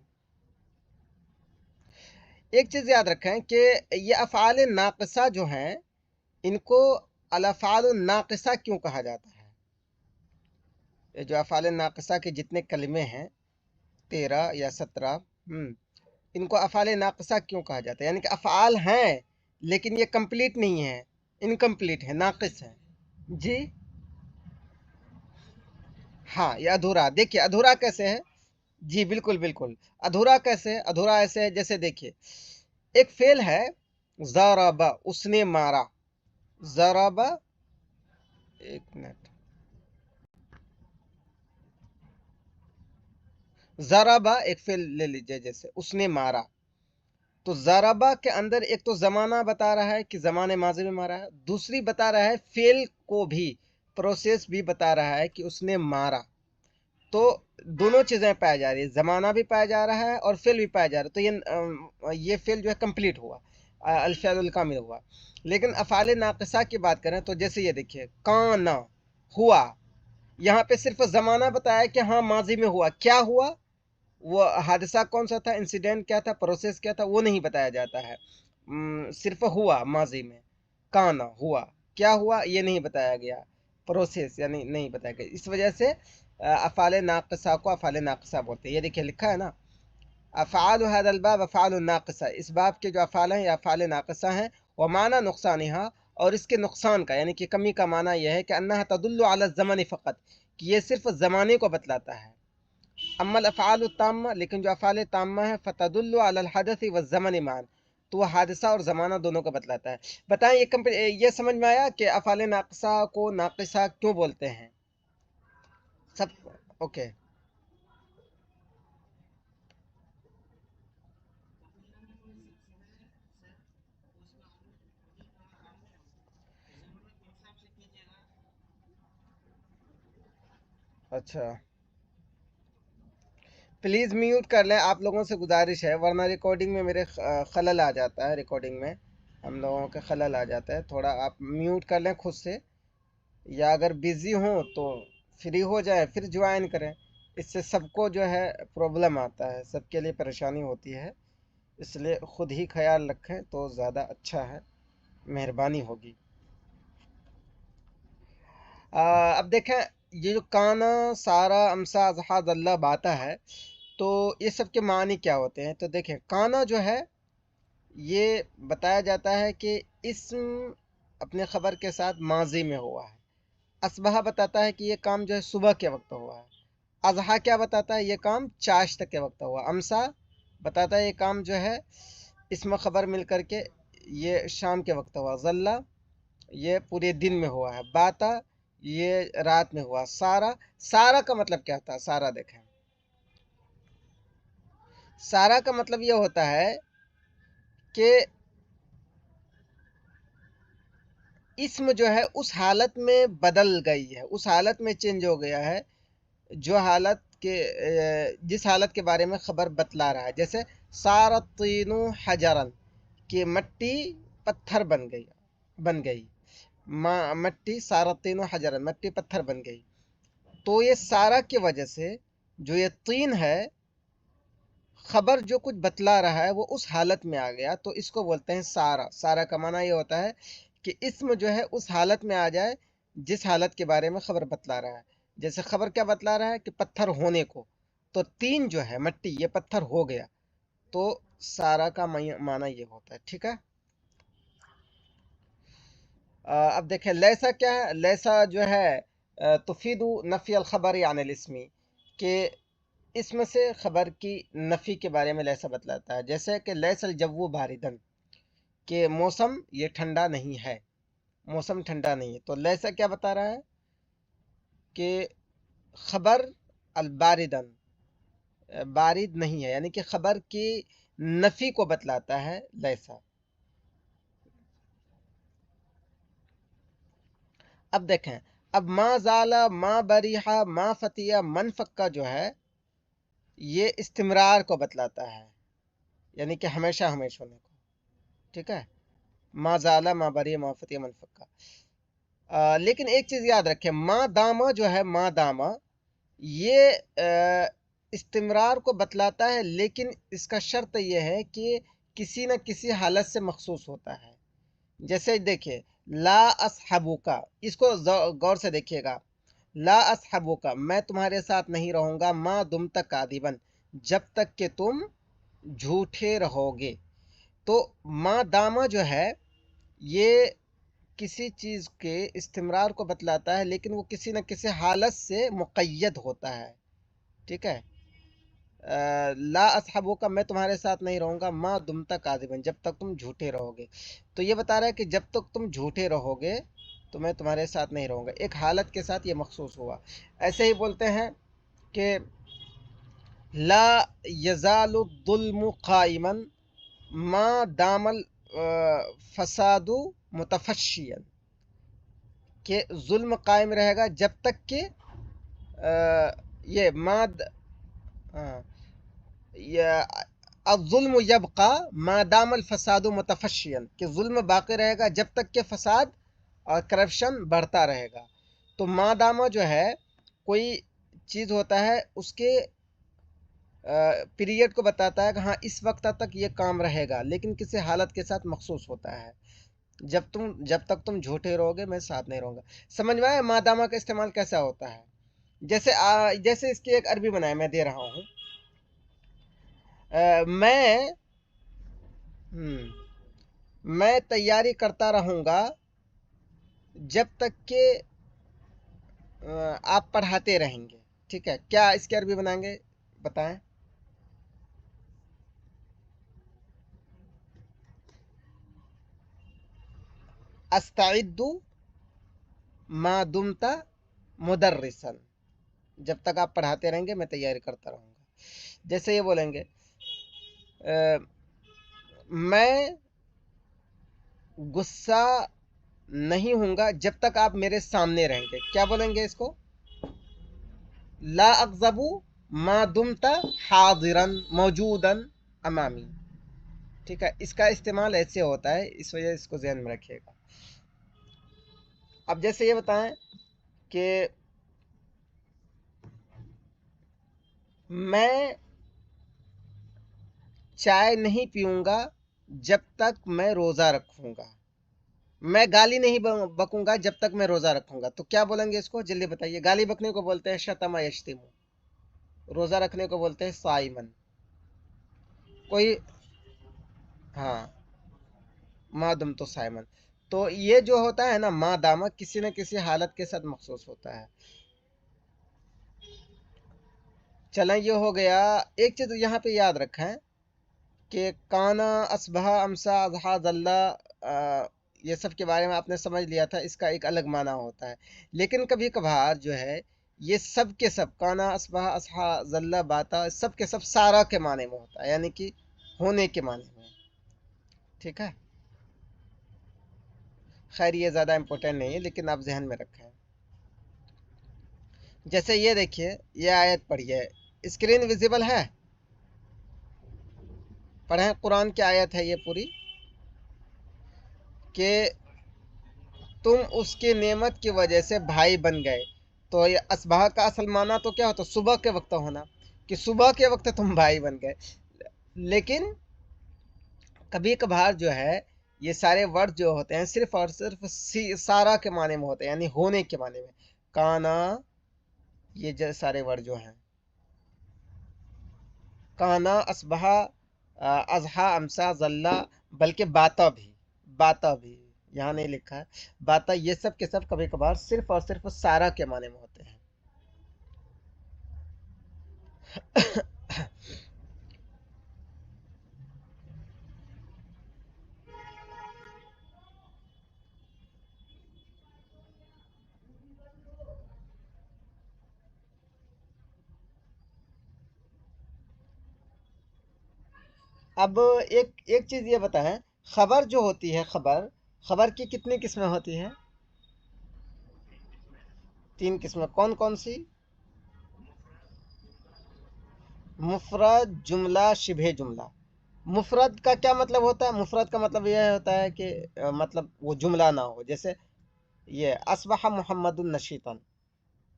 एक चीज़ याद रखें कि ये अफ़आल नाक़िसा जो हैं इनको अल अफ़आल नाक़िसा क्यों कहा जाता है? ये जो अफ़आल नाक़िसा के जितने कलमे हैं 13 या 17, इनको अफ़आल नाक़िसा क्यों कहा जाता है? यानी कि अफ़आल हैं लेकिन ये कंप्लीट नहीं है, इनकम्प्लीट है, नाक़िस है। जी हाँ, ये अधूरा। देखिए अधूरा कैसे है, जी बिल्कुल बिल्कुल। अधूरा कैसे है, अधूरा ऐसे है जैसे देखिए एक फेल है, ज़रबा उसने मारा, ज़रबा, एक मिनट, ज़रबा एक फेल ले लीजिए, जैसे उसने मारा, तो ज़रबा के अंदर एक तो ज़माना बता रहा है कि ज़माने माज़ी में मारा है, दूसरी बता रहा है फेल को भी, प्रोसेस भी बता रहा है कि उसने मारा। तो दोनों चीज़ें पाई जा रही है, ज़माना भी पाया जा रहा है और फेल भी पाया जा रहा है। तो ये फेल जो है कंप्लीट हुआ, अल कामिल हुआ। लेकिन अफ़ाल नाक़िसा की बात करें तो जैसे ये देखिए काना, हुआ, यहाँ पे सिर्फ ज़माना बताया कि हाँ माजी में हुआ, क्या हुआ, वो हादसा कौन सा था, इंसिडेंट क्या था, प्रोसेस क्या था, वो नहीं बताया जाता है। सिर्फ हुआ माजी में, काना हुआ, क्या हुआ ये नहीं बताया गया, प्रोसेस यानी नहीं बताया गया। इस वजह से अफ़ाल नाक़िसा को अफ़ाल नाक़िसा बोलते हैं। ये देखिए लिखा है ना, अफ़आल हादल बाब अफ़आल नाक़िसा, इस बाब के जो अफ़ाल हैं ये अफ़ाल नाक़िसा हैं। व माना नुक़सानिहा, और इसके नुकसान का यानी कि कमी का माना यह है कि अन्नहा तदुल्लु अला ज़मन फ़क़त, कि ये सिर्फ ज़माने को बतलाता है। अम्मल अफ़आल ताम्मा, लेकिन जो अफ़ाल ताम्मा है फ़तदुल्लु अलल हदस व ज़मन मान, तो वह हादसा और ज़माना दोनों को बतलाता है। बताएं ये समझ में आया कि अफ़ाल नाक़िसा को नाक़िसा क्यों बोलते हैं सब? ओके। अच्छा, प्लीज़ म्यूट कर लें, आप लोगों से गुजारिश है, वरना रिकॉर्डिंग में मेरे खलल आ जाता है, रिकॉर्डिंग में हम लोगों के खलल आ जाता है। थोड़ा आप म्यूट कर लें खुद से, या अगर बिज़ी हों तो फ्री हो जाए फिर ज्वाइन करें। इससे सबको जो है प्रॉब्लम आता है, सबके लिए परेशानी होती है, इसलिए खुद ही ख्याल रखें तो ज़्यादा अच्छा है, मेहरबानी होगी। अब देखें, ये जो काना, सारा, अमसा, जहाज, अल्लाह, बाता है, तो ये सब के मानी क्या होते हैं? तो देखें काना जो है ये बताया जाता है कि इस्म अपने ख़बर के साथ माजी में हुआ है। असबहा बताता है कि ये काम जो है सुबह के वक्त हुआ है। अज़हा क्या बताता है, ये काम चाश्त के वक्त हुआ। अमसा बताता है ये काम जो है इसमें ख़बर मिल कर के ये शाम के वक्त हुआ। ज़ल्ला ये पूरे दिन में हुआ है। बाता ये रात में हुआ। सारा, सारा का मतलब क्या था? सारा देखें, सारा का मतलब ये होता है कि इस्म जो है उस हालत में बदल गई है, उस हालत में चेंज हो गया है जो हालत के जिस हालत के बारे में खबर बतला रहा है। जैसे सारत तीनू हजरन, कि मट्टी पत्थर बन गई। मट्टी सारत तीनू हजरन, मट्टी पत्थर बन गई। तो ये सारा की वजह से जो ये तीन है, खबर जो कुछ बतला रहा है वो उस हालत में आ गया, तो इसको बोलते हैं सारा। सारा का माना ये होता है कि इस्म जो है उस हालत में आ जाए जिस हालत के बारे में खबर बतला रहा है। जैसे खबर क्या बतला रहा है कि पत्थर होने को, तो तीन जो है मट्टी ये पत्थर हो गया, तो सारा का माना ये होता है। ठीक है। अब देखें लैसा क्या है। लैसा जो है तुफीदु नफ़ी अल खबर यानी इसमी, के इसमें से खबर की नफ़ी के बारे में लैसा बतलाता है। जैसे कि लैसल जव्वु बारिदन, के मौसम ये ठंडा नहीं है, मौसम ठंडा नहीं है। तो लैसा क्या बता रहा है कि खबर अल बारिदन, बारिद नहीं है, यानी कि खबर की नफ़ी को बतलाता है लैसा। अब देखें, अब मा ज़ाला, मा बरीहा, मा फतिया, मन फक्का जो है ये इस्तिमरार को बतलाता है, यानी कि हमेशा हमेशा होने को। ठीक है। मा ज़ाला, मा बरी, मा फतिया, मन फक्का। लेकिन एक चीज़ याद रखें, मा दामा जो है, मा दामा ये इस्तिमरार को बतलाता है, लेकिन इसका शर्त यह है कि किसी न किसी हालत से मखसूस होता है। जैसे देखिए ला असहबुका, इसको गौर से देखिएगा। ला असहबुका, मैं तुम्हारे साथ नहीं रहूंगा, माँ दुम तक कादिबन, जब तक कि तुम झूठे रहोगे। तो माँ दामा जो है ये کسی چیز کے استمرار کو بتلاتا ہے لیکن وہ کسی نہ کسی حالت سے مقید ہوتا ہے. ٹھیک ہے. لا اصحبو کا میں تمہارے ساتھ نہیں رہوں گا ما دمتا کاذبا جب تک تم جھوٹے رہو گے. تو یہ بتا رہا ہے کہ جب تک تم جھوٹے رہو گے تو میں تمہارے ساتھ نہیں رہوں گا. ایک حالت کے ساتھ یہ مخصوص ہوا. ایسے ہی بولتے ہیں کہ لا یزال الظلم قائما ما دام الفساد متفشیا کہ ظلم قائم رہے گا جب تک کہ یہ الظلم یبقا ما دام الفساد متفشیا کہ ظلم باقی رہے گا جب تک کہ فساد اور کرپشن بڑھتا رہے گا. تو ما دامہ جو ہے کوئی چیز ہوتا ہے اس کے پیریڈ کو بتاتا ہے کہ ہاں اس وقت تک یہ کام رہے گا لیکن کسی حالت کے ساتھ مخصوص ہوتا ہے. جب تک تم جھوٹے رہو گے میں ساتھ نہیں رہوں گا. سمجھ میں آیا مادامہ کا استعمال کیسا ہوتا ہے؟ جیسے اس کی ایک عربی بنائے میں دے رہا ہوں. میں تیاری کرتا رہوں گا جب تک کہ آپ پڑھاتے رہیں گے. ٹھیک ہے. کیا اس کی عربی بنائیں گے بتائیں؟ استعد ما دمت مدرسا جب تک آپ پڑھاتے رہیں گے میں تیاری کرتا رہوں گا. جیسے یہ بولیں گے میں غصہ نہیں ہوں گا جب تک آپ میرے سامنے رہیں گے. کیا بولیں گے اس کو؟ لا اغضب ما دمت حاضرا موجودا امامی. ٹھیک ہے. اس کا استعمال ایسے ہوتا ہے اس وجہ اس کو ذہن میں رکھیے گا. اب جیسے یہ بتائیں کہ میں چائے نہیں پیوں گا جب تک میں روزہ رکھوں گا. میں گالی نہیں بکوں گا جب تک میں روزہ رکھوں گا. تو کیا بولیں گے اس کو؟ جلدی بتائیے. گالی بکنے کو بولتے ہیں شتم یشتم، روزہ رکھنے کو بولتے ہیں صائمن. کوئی ہاں ما دم تو صائمن. تو یہ جو ہوتا ہے نا ما دامہ کسی نہ کسی حالت کے ساتھ مخصوص ہوتا ہے. چلیں یہ ہو گیا. ایک چیز یہاں پہ یاد رکھیں کہ کانا اصبح امسا اضحا ذلہ یہ سب کے بارے میں آپ نے سمجھ لیا تھا. اس کا ایک الگ معنی ہوتا ہے لیکن کبھی کبھار جو ہے یہ سب کے سب کانا اصبح اضحا ذلہ باتا سب کے سب سارا کے معنی میں ہوتا ہے یعنی کہ ہونے کے معنی میں. ٹھیک ہے. خیر یہ زیادہ امپورٹنٹ نہیں ہے لیکن آپ ذہن میں رکھیں. جیسے یہ دیکھیے یہ آیت پڑھیے. اسکرین ویزیبل ہے؟ پڑھیں. قرآن کی آیت ہے یہ پوری کہ تم اس کی نعمت کی وجہ سے بھائی بن گئے. تو یہ اصبح کا اصل معنی تو کیا ہوتا؟ صبح کے وقت ہونا کہ صبح کے وقت تم بھائی بن گئے. لیکن کبھی کبھار جو ہے یہ سارے ورڈ جو ہوتے ہیں صرف اور صرف سارا کے معنی میں ہوتے ہیں یعنی ہونے کے معنی میں. کانا یہ جو سارے ورڈ جو ہیں کانا اصبح اضحا امسا ذلہ بلکہ باتا بھی یہاں نہیں لکھا ہے. باتا یہ سب کے سب کبھی کبھار صرف اور صرف سارا کے معنی میں ہوتے ہیں. اب ایک چیز یہ بتائیں خبر جو ہوتی ہے خبر کی کتنی قسمیں ہوتی ہیں؟ 3 قسمیں. کون کون سی؟ مفرد، جملہ، شبہ جملہ. مفرد کا کیا مطلب ہوتا ہے؟ مفرد کا مطلب یہ ہوتا ہے کہ مطلب وہ جملہ نہ ہو. جیسے یہ اصبح محمد النشیطن.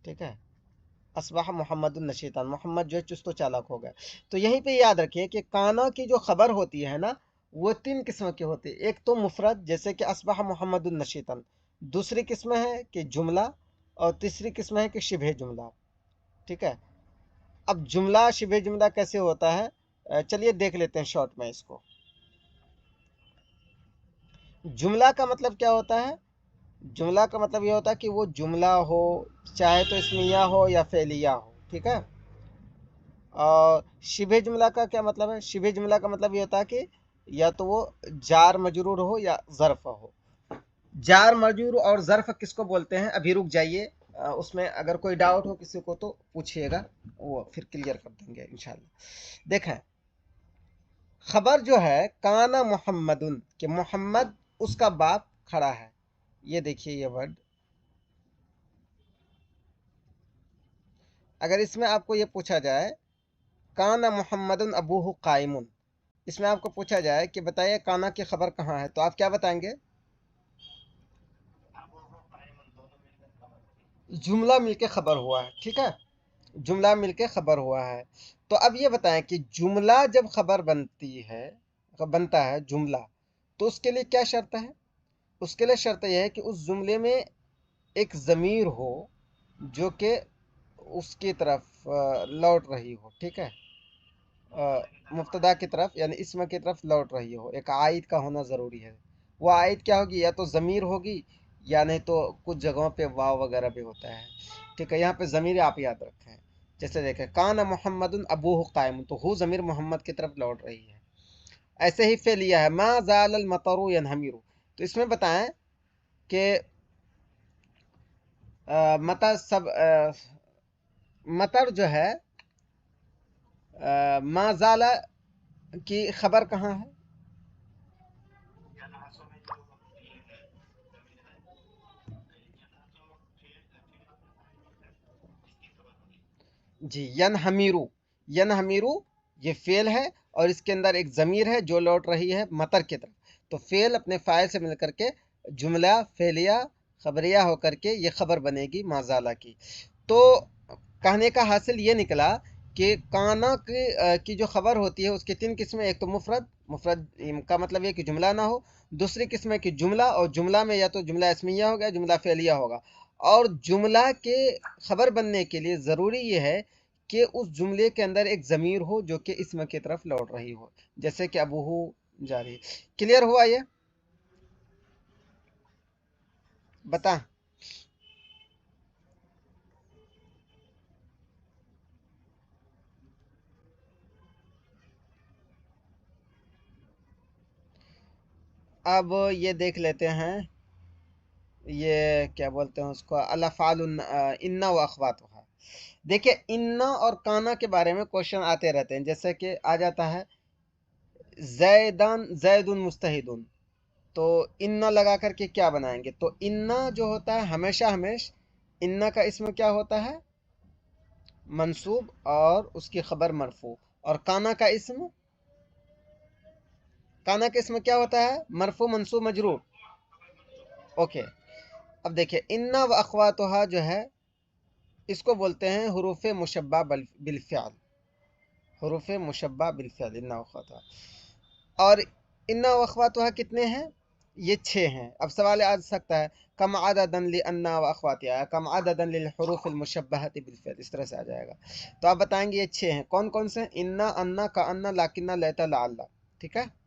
ٹھیک ہے. اصبح محمد النشیطن محمد جو ہے چست و چالاک ہو گیا. تو یہیں پہ یاد رکھیے کہ کانا کی جو خبر ہوتی ہے نا وہ 3 قسم کی ہوتی ہے. ایک تو مفرد جیسے کہ اصبح محمد النشیطن، دوسری قسم ہے کہ جملہ، اور تیسری قسم ہے کہ شبہ جملہ. ٹھیک ہے. اب جملہ شبہ جملہ کیسے ہوتا ہے چلیے دیکھ لیتے ہیں شارٹ میں اس کو. جملہ کا مطلب کیا ہوتا ہے؟ जुमला का मतलब ये होता है कि वो जुमला हो, चाहे तो इसमिया हो या फेलिया हो, ठीक है। और शिबे जुमला का क्या मतलब है? शिबे जुमला का मतलब ये होता है कि या तो वो जार मजरूर हो या ज़र्फ हो। जार मजरूर और ज़र्फ किसको बोलते हैं? अभी रुक जाइए, उसमें अगर कोई डाउट हो किसी को तो पूछिएगा, वो फिर क्लियर कर देंगे इंशाल्लाह। देखें, खबर जो है काना मोहम्मदुन, कि मोहम्मद उसका बाप खड़ा है। ये देखिए ये वर्ड, अगर इसमें आपको ये पूछा जाए काना मोहम्मदुन अबूहु कायमुन, इसमें आपको पूछा जाए कि बताइए काना की खबर कहाँ है, तो आप क्या बताएंगे? जुमला मिलके खबर हुआ है, ठीक है, जुमला मिलके खबर हुआ है। तो अब ये बताएं कि जुमला जब खबर बनती है, बनता है जुमला, तो उसके लिए क्या शर्त है? उसके लिए शर्त यह है कि उस जुमले में एक ज़मीर हो जो कि उसकी तरफ लौट रही हो, ठीक है, मुब्तदा की तरफ यानी इसम की तरफ लौट रही हो। एक आयत का होना ज़रूरी है। वो आयत क्या होगी? या तो ज़मीर होगी, या नहीं तो कुछ जगहों पे वाव वगैरह भी होता है, ठीक है। यहाँ पे ज़मीर आप याद रखें, जैसे देखें कान मोहम्मद अबूहु कायम, तो हु ज़मीर मोहम्मद की तरफ लौट रही है। ऐसे ही फेलिया है मा ज़ालल मतरु यनहमिरु, तो इसमें बताएं कि मतर सब मतर जो है मा ज़ाला की खबर कहाँ है? जी, यनहमीरु, यनहमीरु ये फेल है, और इसके अंदर एक ज़मीर है जो लौट रही है मतर की तरफ। तो फेल अपने फ़ाइल से मिलकर के जुमला फेलिया खबरिया होकर के ये खबर बनेगी माज़ाला की। तो कहने का हासिल ये निकला कि काना की जो खबर होती है उसकी तीन किस्में, एक तो मुफरद, मुफरद का मतलब ये कि जुमला ना हो। दूसरी किस्म है कि जुमला, और जुमला में या तो जुमला इसमिया हो गया, जुमला फेलिया होगा। और जुमला के खबर बनने के लिए ज़रूरी ये है कि उस जुमले के अंदर एक ज़मीर हो जो कि इसम की तरफ लौट रही हो, जैसे कि अबूहू जारी। क्लियर हुआ ये? बता। अब ये देख लेते हैं, ये क्या बोलते हैं उसको, अलाफ़ाल इन्ना व अख़वातुहा। देखिए इन्ना और काना के बारे में क्वेश्चन आते रहते हैं, जैसे कि आ जाता है जैदान जैदुन मुस्तहिदुन, तो इन्ना लगा करके क्या बनाएंगे? तो इन्ना जो होता है हमेशा इन्ना का इसमें क्या होता है? मंसूब, और उसकी खबर मरफू। और काना का इसमें क्या होता है? मरफू मंसूब मजरूर। ओके, अब देखिए इन्ना व अख़वातुहा जो है इसको बोलते हैं हुरूफ़ मुशब्बा बिलफ़िअल, हुरूफ़ मुशब्बा बिलफ़िअल इन्ना व अख़वातुहा। और इन्ना व अख़वातुहा कितने हैं? ये 6 हैं। अब सवाल आ सकता है कम अददन लिअन्ना व अख़वातिहा, कम अददन लिलहुरूफ़िल मुशब्बहति बिलफ़िअल, इस तरह से आ जाएगा। तो आप बताएंगे ये 6 हैं, कौन कौन से हैं? इन्ना, अन्ना, कअन्ना, लाकिन्ना, लैता, लअल्ला, ठीक है।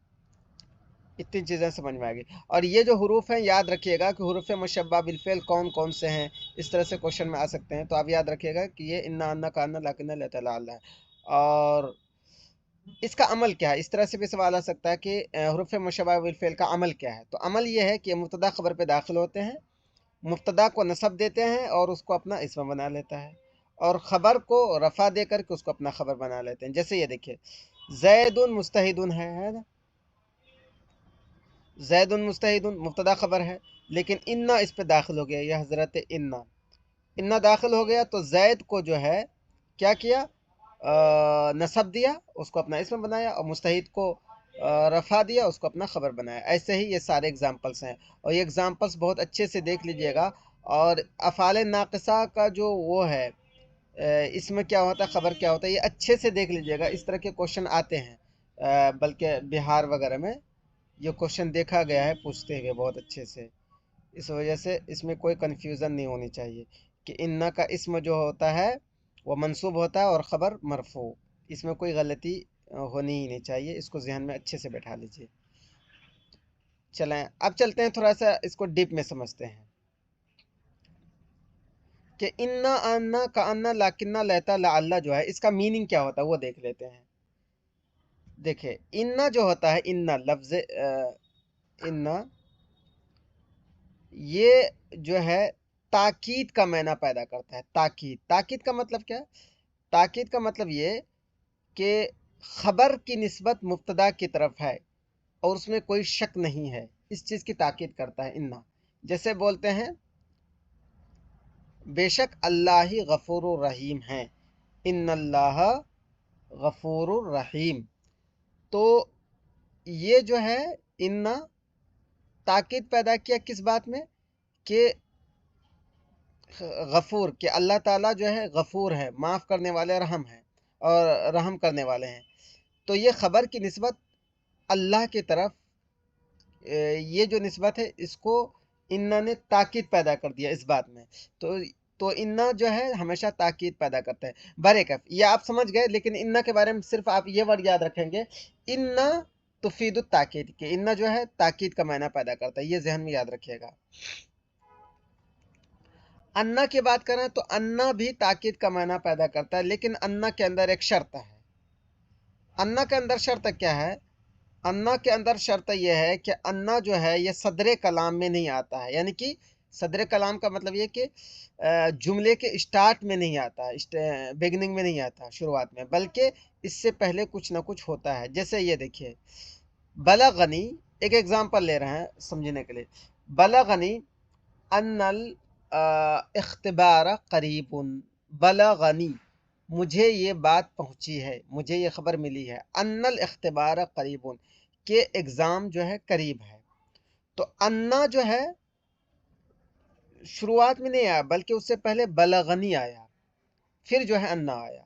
इतनी चीज़ें समझ में आ गई। और ये जो हरूफ हैं याद रखिएगा कि हरूफ मुशब्बा बिलफ़िल कौन कौन से हैं, इस तरह से क्वेश्चन में आ सकते हैं। तो आप याद रखिएगा कि ये इन्ना, अन्ना, कान्ना, लाकिन्ना, लैता, लअल्ला है। और इसका अमल क्या है? इस तरह से भी सवाल आ सकता है कि हरूफ मुशब्बा बिलफ़िल का अमल क्या है? तो अमल ये है कि मुब्तदा खबर पे दाखिल होते हैं, मुब्तदा को नसब देते हैं और उसको अपना इसम बना लेता है, और ख़बर को रफ़ा दे करके उसको अपना खबर बना लेते हैं। जैसे ये देखिए ज़ैदुन मुस्तहिदुन है ना, ज़ैदुन मुस्तहिदुन मुब्तदा खबर है, लेकिन इन्ना इस पे दाखिल हो गया, यह हज़रत इन्ना, इन्ना दाखिल हो गया तो ज़ैद को जो है क्या किया? नसब दिया, उसको अपना इसम बनाया, और मुस्तहिद को रफ़ा दिया, उसको अपना खबर बनाया। ऐसे ही ये सारे एग्जाम्पल्स हैं, और ये एग्जाम्पल्स बहुत अच्छे से देख लीजिएगा। और अफ़ाल नाक़िसा का जो वो है, इसमें क्या होता है, खबर क्या होता है, ये अच्छे से देख लीजिएगा। इस तरह के क्वेश्चन आते हैं, बल्कि बिहार वगैरह में ये क्वेश्चन देखा गया है पूछते हुए बहुत अच्छे से। इस वजह से इसमें कोई कन्फ्यूज़न नहीं होनी चाहिए कि इन्ना का इसम जो होता है वो मंसूब होता है और ख़बर मरफू, इसमें कोई गलती होनी ही नहीं चाहिए। इसको जहन में अच्छे से बैठा लीजिए। चलें अब चलते हैं, थोड़ा सा इसको डीप में समझते हैं। کہ انا انا کا انا لاکنہ لیتا لعلہ جو ہے اس کا میننگ کیا ہوتا ہے وہ دیکھ لیتے ہیں. دیکھیں انا جو ہوتا ہے انا لفظ انا یہ جو ہے تاکید کا معنی پیدا کرتا ہے. تاکید کا مطلب کیا ہے؟ تاکید کا مطلب یہ کہ خبر کی نسبت مبتدا کی طرف ہے اور اس میں کوئی شک نہیں ہے، اس چیز کی تاکید کرتا ہے انا. جیسے بولتے ہیں بے شک اللہ ہی غفور الرحیم ہیں، ان اللہ غفور الرحیم. تو یہ جو ہے انا تاکید پیدا کیا کس بات میں کہ غفور، کہ اللہ تعالیٰ جو ہے غفور ہے، معاف کرنے والے، رحم ہے اور رحم کرنے والے ہیں. تو یہ خبر کی نسبت اللہ کی طرف یہ جو نسبت ہے اس کو انا نے تاکید پیدا کر دیا اس بات میں. تو انا جو ہے ہمیشہ تاکید پیدا کرتا ہے. بریکف یہ آپ سمجھ گئے، لیکن انا کے بارے میں صرف آپ یہ ورڈ یاد رکھیں گے انا تفید التاکید، کہ انا جو ہے تاکید کا معنی پیدا کرتا ہے، یہ ذہن میں یاد رکھیے گا. انا کی بات کریں تو انا بھی تاکید کا معنی پیدا کرتا ہے، لیکن انا کے اندر ایک شرط ہے. انا کے اندر شرط کیا ہے؟ انا کے اندر شرط یہ ہے کہ انا جو ہے یہ صدر کلام میں نہیں آتا ہے. یعنی کہ صدر کلام کا مطلب یہ کہ جملے کے اسٹارٹ میں نہیں آتا، بگننگ میں نہیں آتا، شروعات میں، بلکہ اس سے پہلے کچھ نہ کچھ ہوتا ہے. جیسے یہ دیکھیے بلغنی، ایک ایگزامپل لے رہے ہیں سمجھنے کے لیے. بلغنی ان الاختبار قریب، بلغنی مجھے یہ بات پہنچی ہے، مجھے یہ خبر ملی ہے، ان الاختبار قریب کہ ایگزام جو ہے قریب ہے. تو انا جو ہے شروعات میں نہیں آیا بلکہ اس سے پہلے بلغنی آیا، پھر جو ہے انا آیا.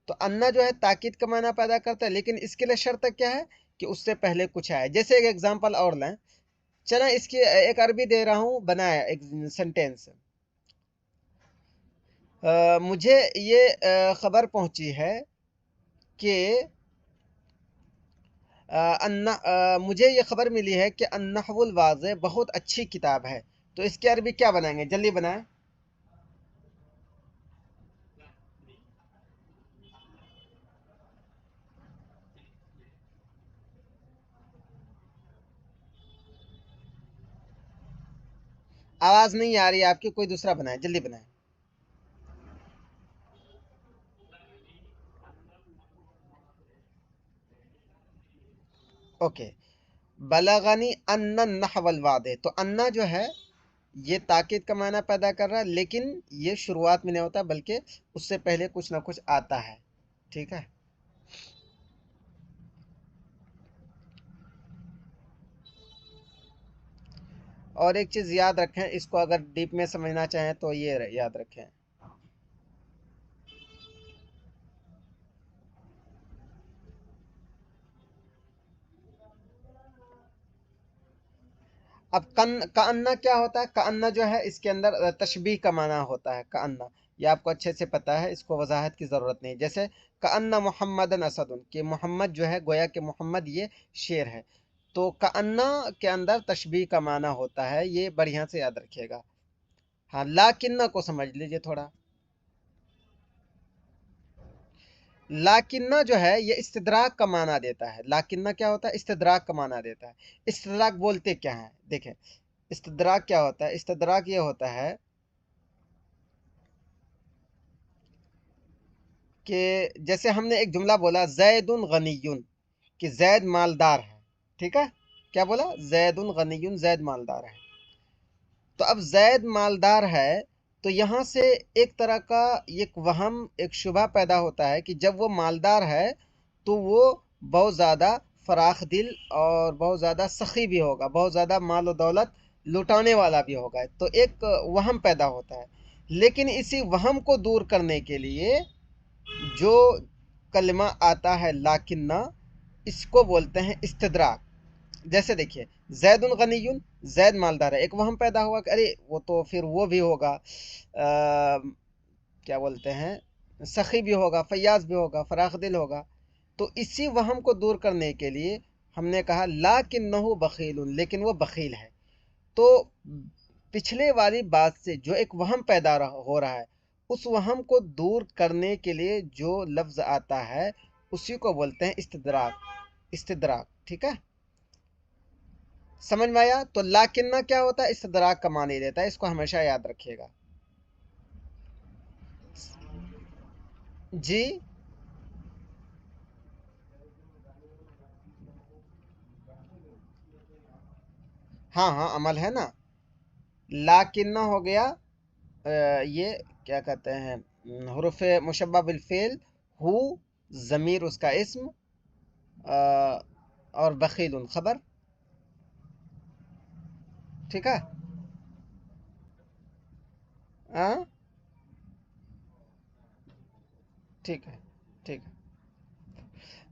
تو انا جو ہے تاکید کا معنی پیدا کرتا ہے، لیکن اس کے لیے شرط کیا ہے کہ اس سے پہلے کچھ آیا. جیسے ایک ایگزامپل اور لیں، چلیں اس کی ایک عربی دے رہا ہوں، بنایا ایک سنٹینس. مجھے یہ خبر پہنچی ہے کہ مجھے یہ خبر ملی ہے کہ النحو الواضح بہت اچھی کتاب ہے. تو اس کی عربی کیا بنائیں گے؟ جلدی بنائیں. آواز نہیں آ رہی ہے آپ کی، کوئی دوسرا بنائیں، جلدی بنائیں. اوکے، بلغنی ان النحو الواضح. تو انا جو ہے یہ تاکید کا معنی پیدا کر رہا ہے، لیکن یہ شروعات میں نہیں ہوتا بلکہ اس سے پہلے کچھ نہ کچھ آتا ہے. ٹھیک ہے. اور ایک چیز یاد رکھیں، اس کو اگر ڈیپ میں سمجھنا چاہیں تو یہ یاد رکھیں. اب کأنہ کیا ہوتا ہے؟ کأنہ جو ہے اس کے اندر تشبیہ کا معنی ہوتا ہے. کأنہ یہ آپ کو اچھے سے پتا ہے، اس کو وضاحت کی ضرورت نہیں. جیسے کأنہ محمدن اسد، کہ محمد جو ہے گویا کہ محمد یہ شیر ہے. تو کأنہ کے اندر تشبیہ کا معنی ہوتا ہے، یہ بڑھیا سے یاد رکھیے گا. ہاں لاکنہ کو سمجھ لیجئے تھوڑا. لاکنہ جو ہے یہ استدراک کا معنی دیتا ہے. لاکنہ کیا ہوتا ہے؟ استدراک کا معنی دیتا ہے. استدراک بولتے کیا ہیں؟ دیکھیں استدراک کیا ہوتا ہے. استدراک یہ ہوتا ہے کہ جیسے ہم نے ایک جملہ بولا زید غنی، کہ زید مالدار ہے. ٹھیک ہے، کیا بولا؟ زید غنی، زید مالدار ہے. تو اب زید مالدار ہے تو یہاں سے ایک طرح کا ایک وہم، ایک شبہ پیدا ہوتا ہے کہ جب وہ مالدار ہے تو وہ بہت زیادہ فراخ دل اور بہت زیادہ سخی بھی ہوگا، بہت زیادہ مال و دولت لٹانے والا بھی ہوگا. تو ایک وہم پیدا ہوتا ہے. لیکن اسی وہم کو دور کرنے کے لیے جو کلمہ آتا ہے لاکنہ، اس کو بولتے ہیں استدراک. جیسے دیکھیے زید غنی، زید مالدار ہے، ایک وہم پیدا ہوا کہ ارے وہ تو پھر وہ بھی ہوگا، کیا بولتے ہیں، سخی بھی ہوگا، فیاض بھی ہوگا، فراخ دل ہوگا. تو اسی وہم کو دور کرنے کے لیے ہم نے کہا لاکنہ بخیل، لیکن وہ بخیل ہے. تو پچھلے والی بات سے جو ایک وہم پیدا ہو رہا ہے उस वहम को दूर करने के लिए जो लफ्ज आता है उसी को बोलते हैं इस्तदराक। इस्तदराक, ठीक है, समझ में आया। तो लाकिन्ना क्या होता है, इस्तदराक का मानी देता है, इसको हमेशा याद रखिएगा जी। हाँ हाँ, अमल है ना। लाकिन्ना हो गया ये क्या कहते हैं, हुरूफ मुशब्बा बिल फेल, हु ज़मीर उसका इस्म, और बखील खबर, ठीक है। हाँ ठीक है, ठीक है।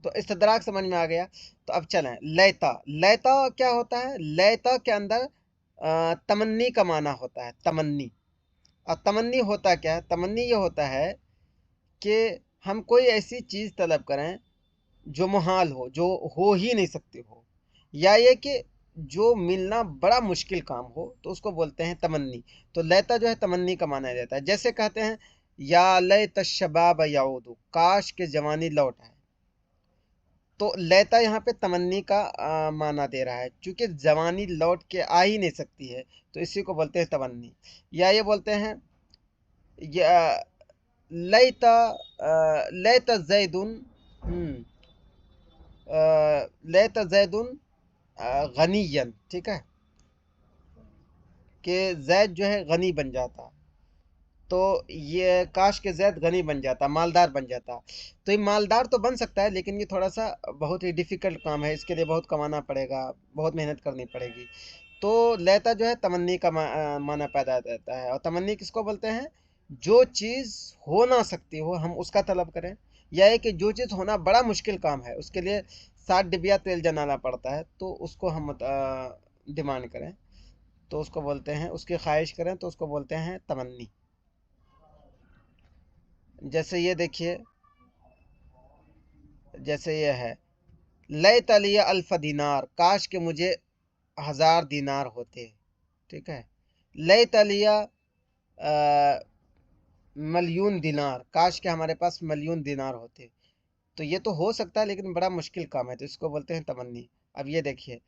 तो इस्तदराक समझ में आ गया। तो अब चलें लैता। लैता क्या होता है, लैता के अंदर तमन्नी का माना होता है, तमन्नी। और तमन्नी होता क्या है, तमन्नी ये होता है कि हम कोई ऐसी चीज़ तलब करें जो मुहाल हो, जो हो ही नहीं सकती हो, या ये कि जो मिलना बड़ा मुश्किल काम हो, तो उसको बोलते हैं तमन्नी। तो लैता जो है तमन्नी का माना देता है। जैसे कहते हैं या लैत शबाब याऊदु, काश के जवानी लौट आए। तो लैता यहाँ पे तमन्नी का माना दे रहा है, क्योंकि जवानी लौट के आ ही नहीं सकती है, तो इसी को बोलते हैं तमन्नी। या ये बोलते हैं या लैता लैता जैदुन, लैता जैदुन गनियन, ठीक है, कि जैद जो है गनी बन जाता। तो ये काश के जैद गनी बन जाता, मालदार बन जाता। तो ये मालदार तो बन सकता है, लेकिन ये थोड़ा सा बहुत ही डिफ़िकल्ट काम है, इसके लिए बहुत कमाना पड़ेगा, बहुत मेहनत करनी पड़ेगी। तो लैता जो है तमन्नी का माना पैदा देता है। और तमन्नी किसको बोलते हैं, जो चीज़ हो ना सकती हो हम उसका तलब करें, या है कि जो चीज़ होना बड़ा मुश्किल काम है, उसके लिए 7 डिबिया तेल जलाना पड़ता है, तो उसको हम डिमांड करें, तो उसको बोलते हैं, उसकी ख्वाहिश करें तो उसको बोलते हैं तमन्नी। जैसे ये देखिए, जैसे ये है लय तलिया अल्फ दीनार, काश के मुझे 1000 दीनार होते, ठीक है। लय तलिया मलियून दिनार, काश के हमारे पास मलियून दिनार होते। तो ये तो हो सकता है, लेकिन बड़ा मुश्किल काम है, तो इसको बोलते हैं तमन्नी। अब ये देखिए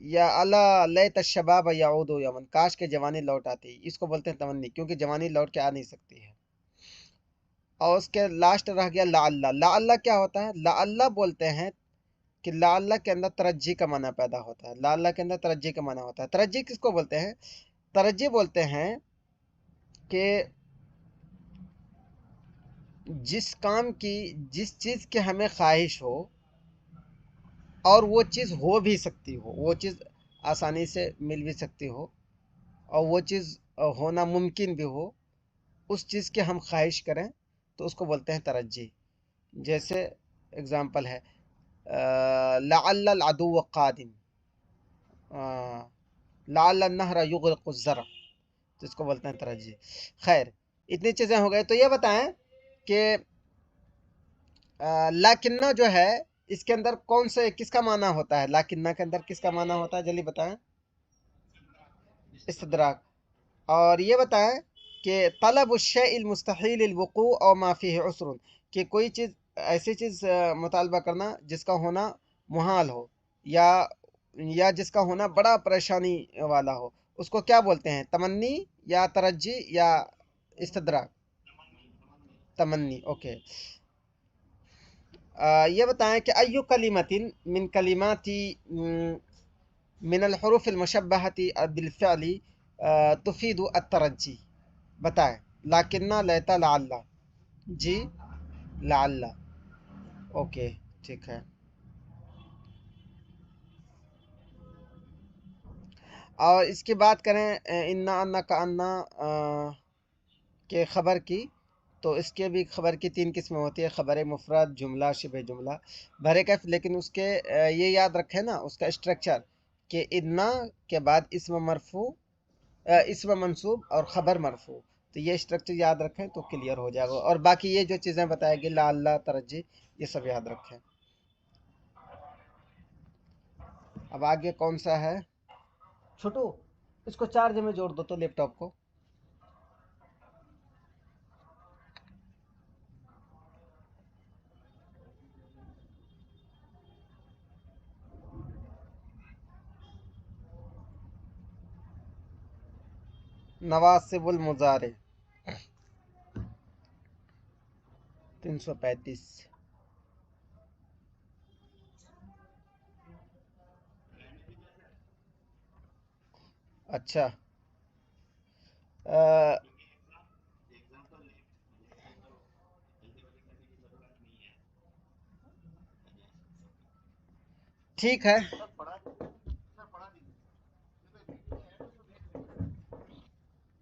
या अला लय तशबाब याऊदु यमन, काश के जवानी लौट आती, इसको बोलते हैं तमन्नी, क्योंकि जवानी लौट के आ नहीं सकती है। और उसके लास्ट रह गया ला अल्लाह। ला अल्लाह क्या होता है, ला अल्लाह बोलते हैं कि ला अल्लाह के अंदर तरज्जी का माना पैदा होता है। ला अल्लाह के अंदर तरज्जी का माना होता है। तरज्जी किसको बोलते हैं, तरज्जी बोलते हैं कि जिस काम की, जिस चीज़ की हमें ख्वाहिश हो और वो चीज़ हो भी सकती हो, वो चीज़ आसानी से मिल भी सकती हो, और वो चीज़ होना मुमकिन भी हो, उस चीज़ की हम ख्वाहिश करें, तो उसको बोलते हैं तरज्जी। जैसे एग्ज़ाम्पल है लअल्ल अदुव्व क़ादिम, लअल्ल नहर युग़रिक़ु ज़र्अ, तो इसको बोलते हैं तरज्जी। खैर, इतनी चीज़ें हो गई। तो ये बताएं कि लाकिन्ना जो है, इसके अंदर कौन से, किसका माना होता है, लाकिन्ना के अंदर किसका माना होता है, जल्दी बताएं। इस्तदराक। और ये बताएं कि तलब शैइल मुस्तहील वुकू और मा फीह उसरुन, कि कोई चीज़, ऐसी चीज़ मुतालबा करना जिसका होना मुहाल हो, या जिसका होना बड़ा परेशानी वाला हो, उसको क्या बोलते हैं, तमन्नी या तरज्जी या इस्तदराक। तमन्नी, ओके। ये बताएं कि अय्यु कलिमतिन मिन कलिमाती मिनल हुरूफिल मुशब्बहती बिल फ़िअली तुफीदु अत-तरज्जी। बताएं लाकिन्ना लैता लअल्ला, जी लअल्ला, ओके, ठीक है। और इसकी बात करें इन्ना अन्ना का अन्ना के ख़बर की, तो इसके भी ख़बर की 3 किस्में होती है, ख़बर मुफ़रद, जुमला, शिबह जुमला, भरे कैफ। लेकिन उसके ये याद रखें ना उसका स्ट्रक्चर, कि इन्ना के बाद इस्म मरफू, इस्म मंसूब और ख़बर मरफू। तो ये स्ट्रक्चर याद रखें तो क्लियर हो जाएगा। और बाकी ये जो चीज़ें बताएगी ला अल्लाह तरज्जी, ये सब याद रखें। अब आगे कौन सा है, छोटू इसको चार्ज में जोड़ दो तो लैपटॉप को। नवासिबुल मुजारे 335। अच्छा अ, ठीक है।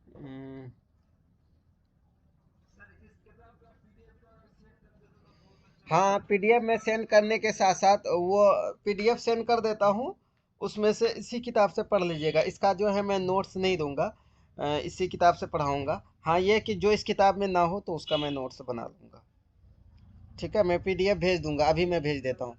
हम्म, हाँ पीडीएफ में सेंड करने के साथ साथ वो पीडीएफ सेंड कर देता हूँ, उसमें से इसी किताब से पढ़ लीजिएगा। इसका जो है मैं नोट्स नहीं दूंगा, इसी किताब से पढ़ाऊंगा। हाँ ये कि जो इस किताब में ना हो तो उसका मैं नोट्स बना लूंगा। ठीक है, मैं पीडीएफ भेज दूंगा, अभी मैं भेज देता हूँ।